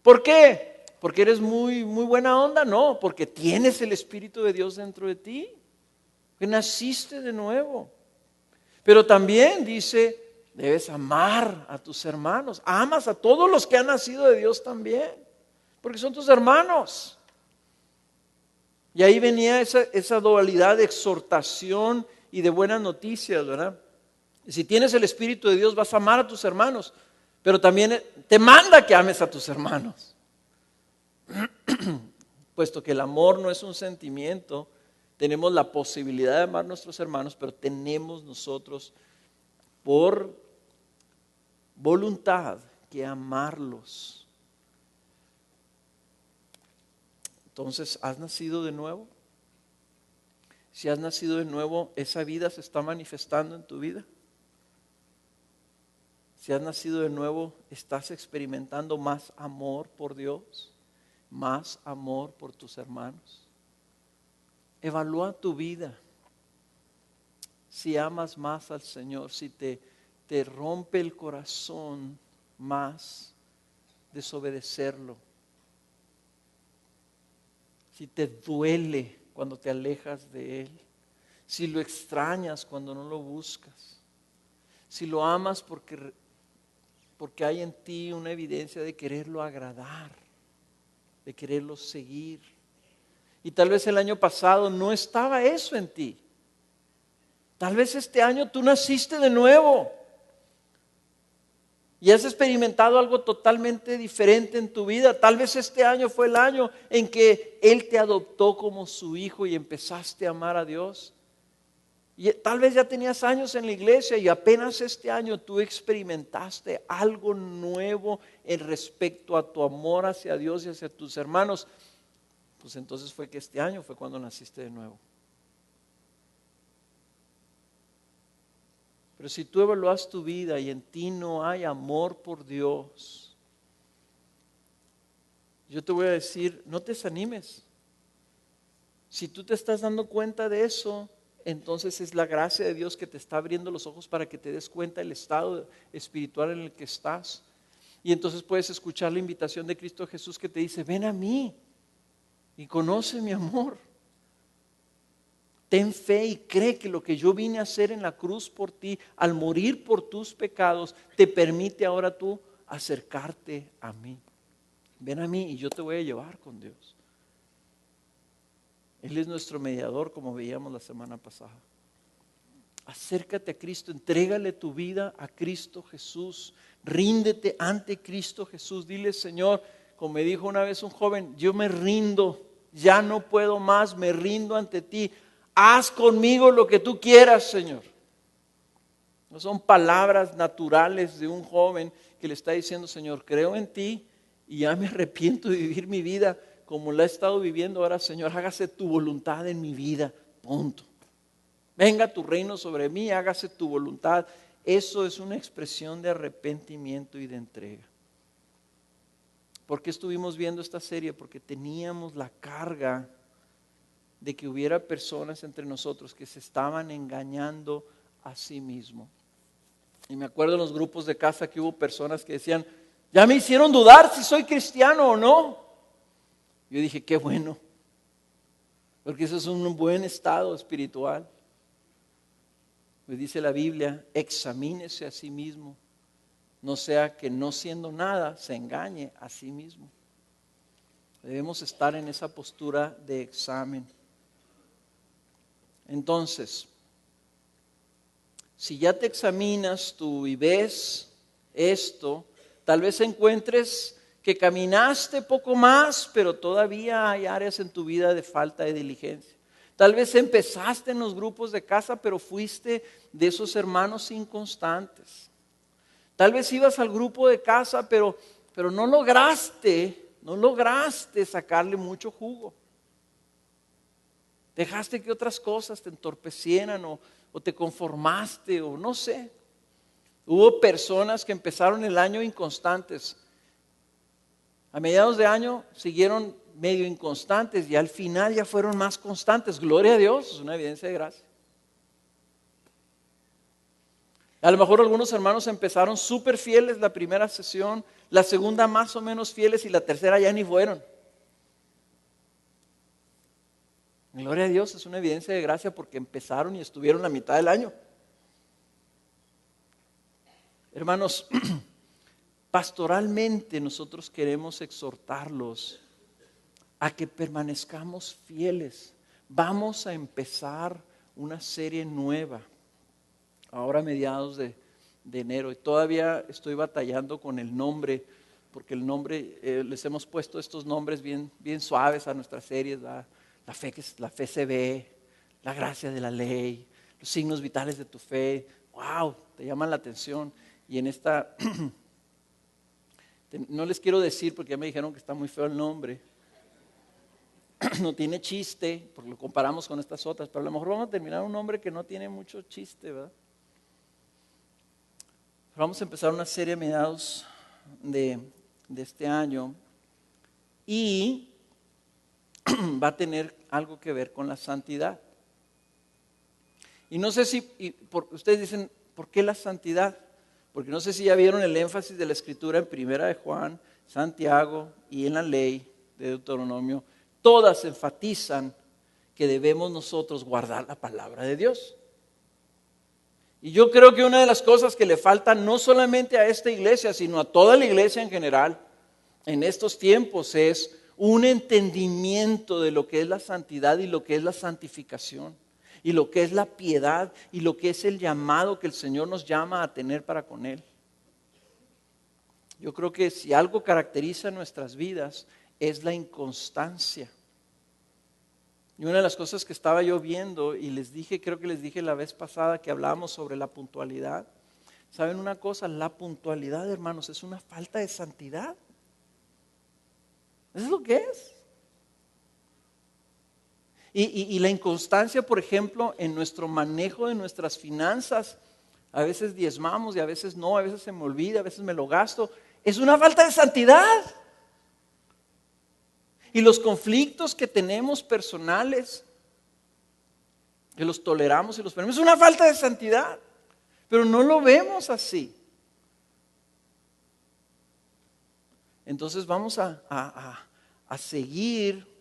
¿Por qué? ¿Porque eres muy buena onda? No, porque tienes el Espíritu de Dios dentro de ti. Que naciste de nuevo. Pero también dice, debes amar a tus hermanos. Amas a todos los que han nacido de Dios también. Porque son tus hermanos. Y ahí venía esa dualidad de exhortación y de buenas noticias, ¿verdad? Y si tienes el Espíritu de Dios vas a amar a tus hermanos. Pero también te manda que ames a tus hermanos. Puesto que el amor no es un sentimiento, tenemos la posibilidad de amar a nuestros hermanos, pero tenemos nosotros por voluntad que amarlos. Entonces, ¿has nacido de nuevo? Si has nacido de nuevo, ¿esa vida se está manifestando en tu vida? Si has nacido de nuevo, ¿estás experimentando más amor por Dios? ¿Más amor por tus hermanos? Evalúa tu vida. Si amas más al Señor, si te rompe el corazón más desobedecerlo, si te duele cuando te alejas de Él, si lo extrañas cuando no lo buscas, si lo amas porque hay en ti una evidencia de quererlo agradar, de quererlo seguir. Y tal vez el año pasado no estaba eso en ti. Tal vez este año tú naciste de nuevo y has experimentado algo totalmente diferente en tu vida. Tal vez este año fue el año en que Él te adoptó como su hijo y empezaste a amar a Dios. Y tal vez ya tenías años en la iglesia y apenas este año tú experimentaste algo nuevo en respecto a tu amor hacia Dios y hacia tus hermanos. Pues entonces fue que este año fue cuando naciste de nuevo. Pero si tú evalúas tu vida y en ti no hay amor por Dios, yo te voy a decir, no te desanimes. Si tú te estás dando cuenta de eso, entonces es la gracia de Dios que te está abriendo los ojos para que te des cuenta del estado espiritual en el que estás. Y entonces puedes escuchar la invitación de Cristo Jesús que te dice, ven a mí y conoce mi amor. Ten fe y cree que lo que yo vine a hacer en la cruz por ti, al morir por tus pecados, te permite ahora tú acercarte a mí. Ven a mí y yo te voy a llevar con Dios. Él es nuestro mediador, como veíamos la semana pasada. Acércate a Cristo, entrégale tu vida a Cristo Jesús. Ríndete ante Cristo Jesús. Dile, Señor, como me dijo una vez un joven, yo me rindo, ya no puedo más, me rindo ante ti. Haz conmigo lo que tú quieras, Señor. No son palabras naturales de un joven que le está diciendo, Señor, creo en ti y ya me arrepiento de vivir mi vida como la he estado viviendo ahora, Señor. Hágase tu voluntad en mi vida, punto. Venga tu reino sobre mí, hágase tu voluntad. Eso es una expresión de arrepentimiento y de entrega. ¿Por qué estuvimos viendo esta serie? Porque teníamos la carga de que hubiera personas entre nosotros que se estaban engañando a sí mismos. Y me acuerdo en los grupos de casa que hubo personas que decían, ya me hicieron dudar si soy cristiano o no. Yo dije, qué bueno, porque eso es un buen estado espiritual. Pues dice la Biblia, examínese a sí mismo, no sea que no siendo nada se engañe a sí mismo. Debemos estar en esa postura de examen. Entonces, si ya te examinas tú y ves esto, tal vez encuentres que caminaste poco más, pero todavía hay áreas en tu vida de falta de diligencia. Tal vez empezaste en los grupos de casa, pero fuiste de esos hermanos inconstantes. Tal vez ibas al grupo de casa, pero no lograste sacarle mucho jugo. Dejaste que otras cosas te entorpecieran o te conformaste o no sé. Hubo personas que empezaron el año inconstantes. A mediados de año siguieron medio inconstantes y al final ya fueron más constantes. Gloria a Dios, es una evidencia de gracia. A lo mejor algunos hermanos empezaron súper fieles la primera sesión, la segunda más o menos fieles y la tercera ya ni fueron. Gloria a Dios, es una evidencia de gracia porque empezaron y estuvieron la mitad del año. Hermanos, pastoralmente nosotros queremos exhortarlos a que permanezcamos fieles. Vamos a empezar una serie nueva, ahora a mediados de enero, y todavía estoy batallando con el nombre, porque el nombre, les hemos puesto estos nombres bien suaves a nuestras series, ¿verdad? La fe se ve, la gracia de la ley, los signos vitales de tu fe. Wow, te llaman la atención. Y en esta, no les quiero decir porque ya me dijeron que está muy feo el nombre. No tiene chiste, porque lo comparamos con estas otras, pero a lo mejor vamos a terminar un nombre que no tiene mucho chiste, ¿verdad? Pero vamos a empezar una serie a mediados de este año y va a tener algo que ver con la santidad. Y no sé si, ustedes dicen, ¿por qué la santidad? Porque no sé si ya vieron el énfasis de la Escritura en Primera de Juan, Santiago y en la ley de Deuteronomio. Todas enfatizan que debemos nosotros guardar la palabra de Dios. Y yo creo que una de las cosas que le falta no solamente a esta iglesia, sino a toda la iglesia en general, en estos tiempos es un entendimiento de lo que es la santidad y lo que es la santificación y lo que es la piedad y lo que es el llamado que el Señor nos llama a tener para con Él. Yo creo que si algo caracteriza nuestras vidas es la inconstancia. Y una de las cosas que estaba yo viendo y les dije, creo que les dije la vez pasada que hablábamos sobre la puntualidad. ¿Saben una cosa? La puntualidad, hermanos, es una falta de santidad. Eso es lo que es. Y la inconstancia, por ejemplo, en nuestro manejo de nuestras finanzas, a veces diezmamos y a veces no, a veces se me olvida, a veces me lo gasto. Es una falta de santidad. Y los conflictos que tenemos personales, que los toleramos y los ponemos, es una falta de santidad. Pero no lo vemos así. Entonces vamos a seguir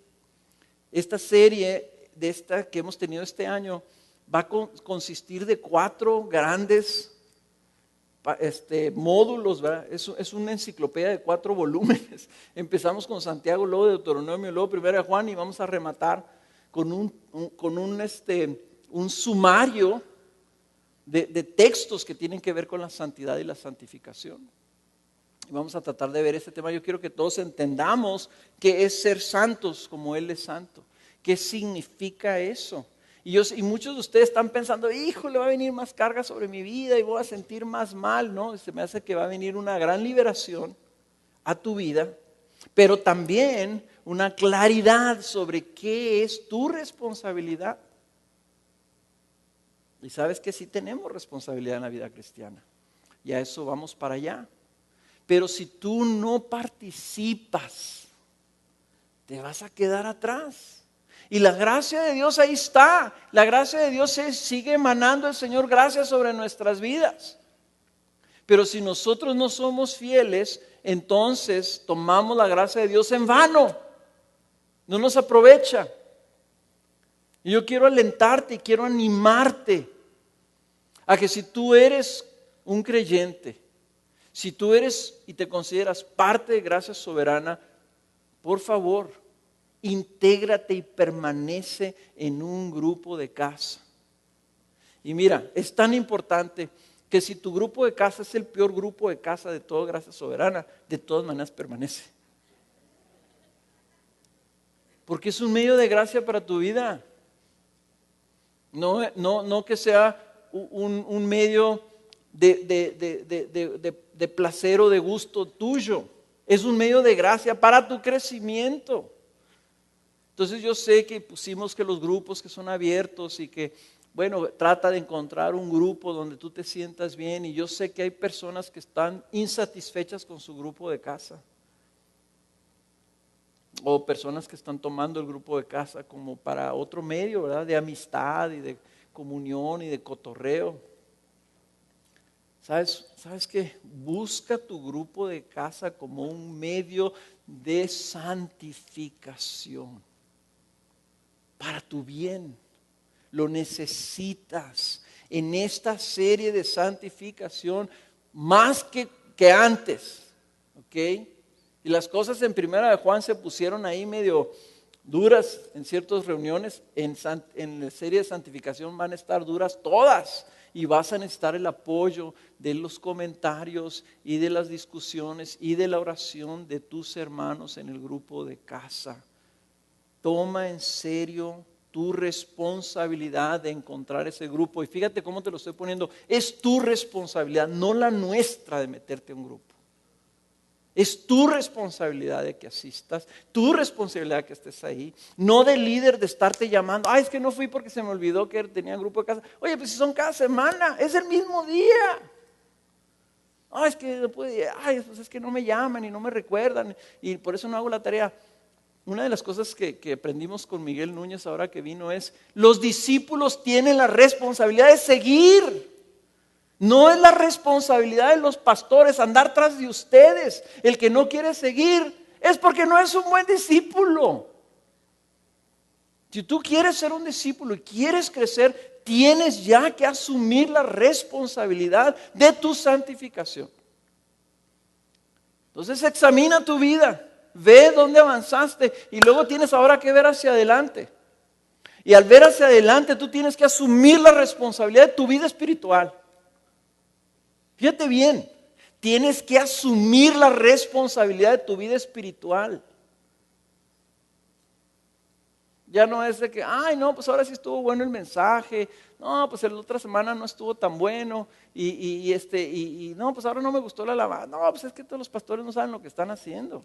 esta serie de esta que hemos tenido este año va a consistir de 4 grandes módulos, ¿verdad? Es una enciclopedia de 4 volúmenes. Empezamos con Santiago, luego Deuteronomio, luego Primera de Juan, y vamos a rematar con un sumario de textos que tienen que ver con la santidad y la santificación. Y vamos a tratar de ver este tema. Yo quiero que todos entendamos qué es ser santos como Él es santo. ¿Qué significa eso? Y muchos de ustedes están pensando, híjole, va a venir más carga sobre mi vida y voy a sentir más mal, ¿no? Se me hace que va a venir una gran liberación a tu vida, pero también una claridad sobre qué es tu responsabilidad. Y sabes que sí tenemos responsabilidad en la vida cristiana. Y a eso vamos para allá. Pero si tú no participas, te vas a quedar atrás. Y la gracia de Dios ahí está. La gracia de Dios sigue emanando el Señor gracia sobre nuestras vidas. Pero si nosotros no somos fieles, entonces tomamos la gracia de Dios en vano. No nos aprovecha. Y yo quiero alentarte y quiero animarte a que si tú eres un creyente, si tú eres y te consideras parte de Gracia Soberana, por favor, intégrate y permanece en un grupo de casa. Y mira, es tan importante que si tu grupo de casa es el peor grupo de casa de toda Gracia Soberana, de todas maneras permanece. Porque es un medio de gracia para tu vida. No que sea un medio de placer o de gusto tuyo. Es un medio de gracia para tu crecimiento. Entonces yo sé que pusimos que los grupos que son abiertos y que, bueno, trata de encontrar un grupo donde tú te sientas bien. Y yo sé que hay personas que están insatisfechas con su grupo de casa. O personas que están tomando el grupo de casa como para otro medio, ¿verdad? De amistad y de comunión y de cotorreo. ¿Sabes qué? Busca tu grupo de casa como un medio de santificación. Para tu bien. Lo necesitas en esta serie de santificación más que antes. ¿Ok? Y las cosas en Primera de Juan se pusieron ahí medio duras en ciertas reuniones. En la serie de santificación van a estar duras todas. Y vas a necesitar el apoyo de los comentarios y de las discusiones y de la oración de tus hermanos en el grupo de casa. Toma en serio tu responsabilidad de encontrar ese grupo. Y fíjate cómo te lo estoy poniendo. Es tu responsabilidad, no la nuestra, de meterte a un grupo. Es tu responsabilidad de que asistas, tu responsabilidad de que estés ahí, no del líder de estarte llamando. Ay, es que no fui porque se me olvidó que tenía grupo de casa. Oye, pues si son cada semana, es el mismo día. Ay, es que no puede, pues es que no me llaman y no me recuerdan y por eso no hago la tarea. Una de las cosas que aprendimos con Miguel Núñez ahora que vino es: los discípulos tienen la responsabilidad de seguir. No es la responsabilidad de los pastores andar tras de ustedes. El que no quiere seguir es porque no es un buen discípulo. Si tú quieres ser un discípulo y quieres crecer, tienes ya que asumir la responsabilidad de tu santificación. Entonces examina tu vida, ve dónde avanzaste y luego tienes ahora que ver hacia adelante. Y al ver hacia adelante tú tienes que asumir la responsabilidad de tu vida espiritual. Fíjate bien, tienes que asumir la responsabilidad de tu vida espiritual. Ya no es de que, ay no, pues ahora sí estuvo bueno el mensaje, no, pues la otra semana no estuvo tan bueno, y no, pues ahora no me gustó la alabanza, no, pues es que todos los pastores no saben lo que están haciendo.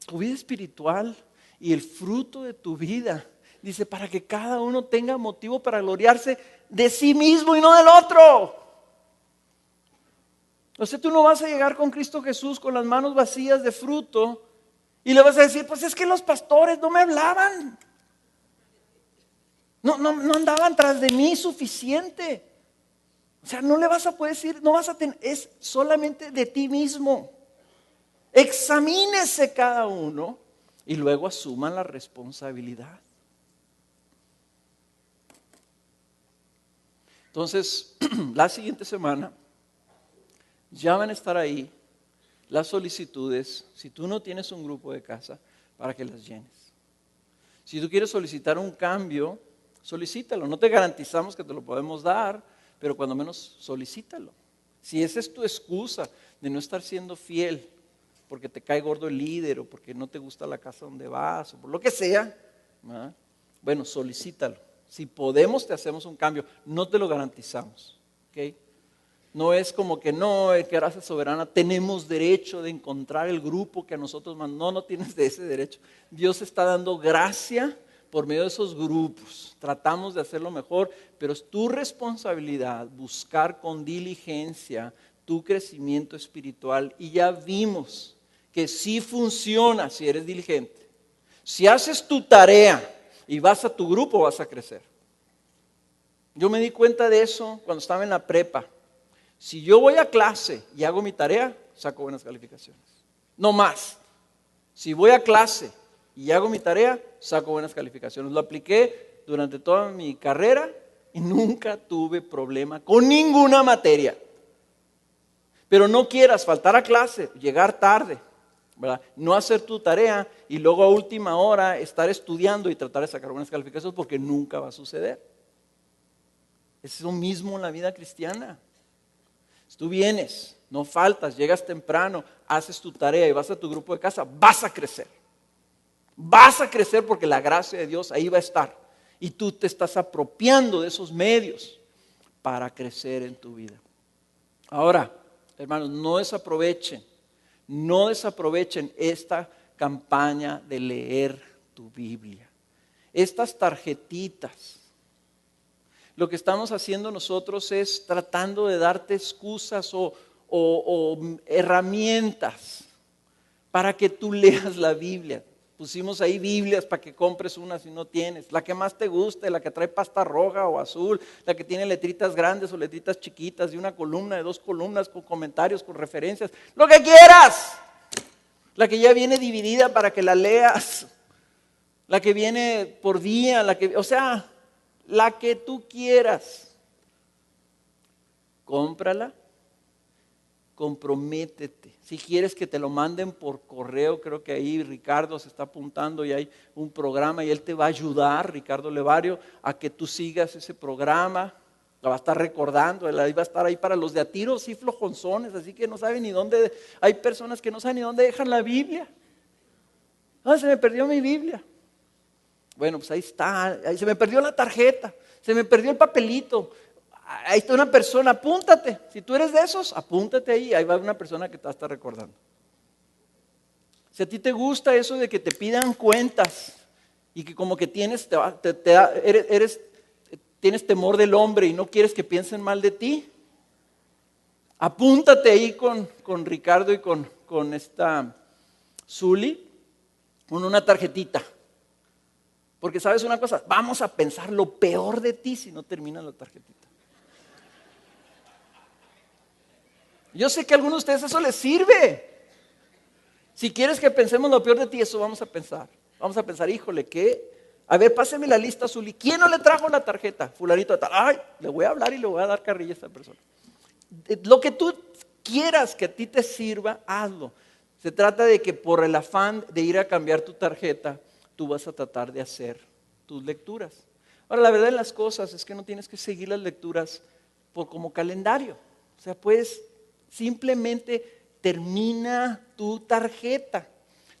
Tu vida espiritual y el fruto de tu vida, dice, para que cada uno tenga motivo para gloriarse de sí mismo y no del otro. O sea, tú no vas a llegar con Cristo Jesús con las manos vacías de fruto y le vas a decir, pues es que los pastores no me hablaban. No andaban tras de mí suficiente. O sea, no le vas a poder decir, no vas a tener, es solamente de ti mismo. Examínese cada uno y luego asuman la responsabilidad. Entonces, la siguiente semana ya van a estar ahí las solicitudes, si tú no tienes un grupo de casa, para que las llenes. Si tú quieres solicitar un cambio, solicítalo. No te garantizamos que te lo podemos dar, pero cuando menos solicítalo. Si esa es tu excusa de no estar siendo fiel, porque te cae gordo el líder, o porque no te gusta la casa donde vas, o por lo que sea, ¿verdad? Bueno, solicítalo. Si podemos, te hacemos un cambio. No te lo garantizamos, ¿ok? No es como que no, que Gracia Soberana tenemos derecho de encontrar el grupo que a nosotros mandamos. No, no tienes de ese derecho. Dios está dando gracia por medio de esos grupos. Tratamos de hacerlo mejor, pero es tu responsabilidad buscar con diligencia tu crecimiento espiritual. Y ya vimos que sí funciona si eres diligente. Si haces tu tarea y vas a tu grupo, vas a crecer. Yo me di cuenta de eso cuando estaba en la prepa. Si yo voy a clase y hago mi tarea, saco buenas calificaciones. No más. Si voy a clase y hago mi tarea, saco buenas calificaciones. Lo apliqué durante toda mi carrera y nunca tuve problema con ninguna materia. Pero no quieras faltar a clase, llegar tarde, ¿verdad? No hacer tu tarea y luego a última hora estar estudiando y tratar de sacar buenas calificaciones, porque nunca va a suceder. Es lo mismo en la vida cristiana. Si tú vienes, no faltas, llegas temprano, haces tu tarea y vas a tu grupo de casa, vas a crecer. Vas a crecer porque la gracia de Dios ahí va a estar. Y tú te estás apropiando de esos medios para crecer en tu vida. Ahora, hermanos, no desaprovechen esta campaña de leer tu Biblia. Estas tarjetitas. Lo que estamos haciendo nosotros es tratando de darte excusas o herramientas para que tú leas la Biblia. Pusimos ahí Biblias para que compres una si no tienes. La que más te guste, la que trae pasta roja o azul, la que tiene letritas grandes o letritas chiquitas, de una columna, de 2 columnas, con comentarios, con referencias. Lo que quieras. La que ya viene dividida para que la leas. La que viene por día, la que tú quieras. Cómprala, comprométete. Si quieres que te lo manden por correo, creo que ahí Ricardo se está apuntando y hay un programa y él te va a ayudar, Ricardo Levario, a que tú sigas ese programa. La va a estar recordando, él va a estar ahí para los de a tiro, sí flojonzones, así que no saben ni dónde, hay personas que no saben ni dónde dejan la Biblia. Se me perdió mi Biblia. Bueno, pues ahí está, ahí se me perdió la tarjeta, se me perdió el papelito. Ahí está una persona, apúntate. Si tú eres de esos, apúntate ahí va una persona que te va a estar recordando. Si a ti te gusta eso de que te pidan cuentas y que como que tienes temor del hombre y no quieres que piensen mal de ti, apúntate ahí con Ricardo y con esta Zuli con una tarjetita. Porque sabes una cosa, vamos a pensar lo peor de ti si no terminas la tarjetita. Yo sé que a algunos de ustedes eso les sirve. Si quieres que pensemos lo peor de ti, eso vamos a pensar. Vamos a pensar, híjole, ¿qué? A ver, páseme la lista, Zuli. ¿Quién no le trajo la tarjeta? Fulanito de tal. Ay, le voy a hablar y le voy a dar carrilla a esta persona. Lo que tú quieras que a ti te sirva, hazlo. Se trata de que por el afán de ir a cambiar tu tarjeta, tú vas a tratar de hacer tus lecturas. Ahora, la verdad de las cosas es que no tienes que seguir las lecturas como calendario. O sea, puedes simplemente termina tu tarjeta.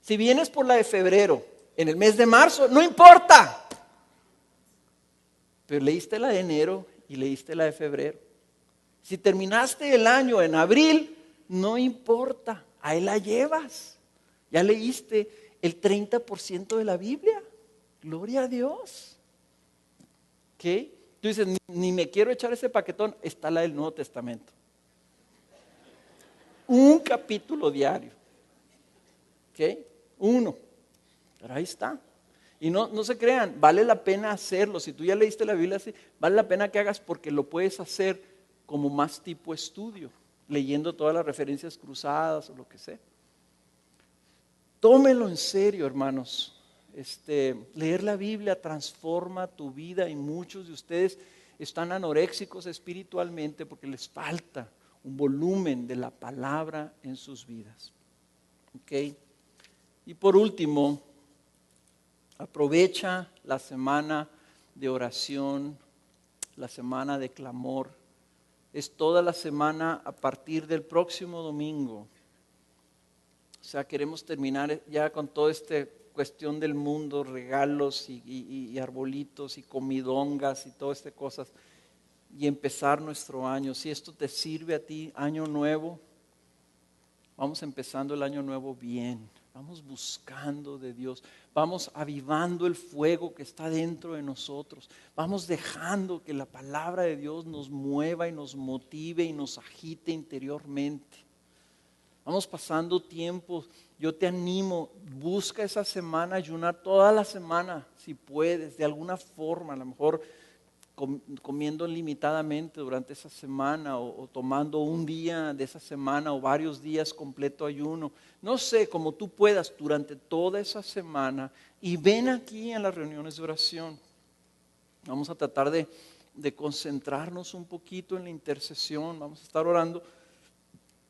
Si vienes por la de febrero, en el mes de marzo, no importa. Pero leíste la de enero y leíste la de febrero. Si terminaste el año en abril, no importa, ahí la llevas. Ya leíste el 30% de la Biblia. Gloria a Dios. ¿Ok? Tú dices, ni me quiero echar ese paquetón. Está la del Nuevo Testamento. Un capítulo diario. ¿Ok? 1. Pero ahí está. Y no se crean, vale la pena hacerlo. Si tú ya leíste la Biblia así, vale la pena que hagas porque lo puedes hacer como más tipo estudio, leyendo todas las referencias cruzadas o lo que sea. Tómelo en serio, hermanos. Leer la Biblia transforma tu vida y muchos de ustedes están anoréxicos espiritualmente porque les falta un volumen de la palabra en sus vidas. ¿Ok? Y por último, aprovecha la semana de oración, la semana de clamor. Es toda la semana a partir del próximo domingo. O sea, queremos terminar ya con toda esta cuestión del mundo, regalos y arbolitos y comidongas y todas estas cosas, y empezar nuestro año. Si esto te sirve a ti, año nuevo, vamos empezando el año nuevo bien. Vamos buscando de Dios, vamos avivando el fuego que está dentro de nosotros, vamos dejando que la palabra de Dios nos mueva y nos motive y nos agite interiormente. Vamos pasando tiempo, yo te animo, busca esa semana, ayunar toda la semana si puedes, de alguna forma, a lo mejor comiendo limitadamente durante esa semana o tomando un día de esa semana o varios días completo ayuno. No sé, como tú puedas durante toda esa semana y ven aquí en las reuniones de oración. Vamos a tratar de concentrarnos un poquito en la intercesión. Vamos a estar orando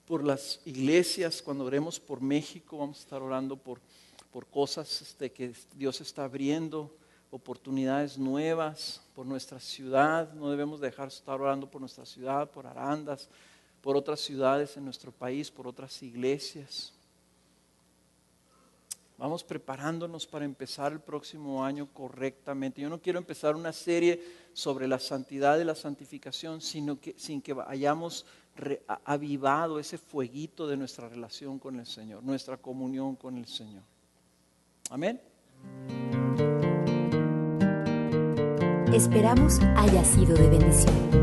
por las iglesias, cuando oremos por México, vamos a estar orando por cosas que Dios está abriendo, oportunidades nuevas por nuestra ciudad. No debemos dejar de estar orando por nuestra ciudad, por Arandas, por otras ciudades en nuestro país, por otras iglesias. Vamos preparándonos para empezar el próximo año correctamente. Yo no quiero empezar una serie sobre la santidad y la santificación, sino que sin que hayamos avivado ese fueguito de nuestra relación con el Señor, nuestra comunión con el Señor. Amén. Esperamos haya sido de bendición.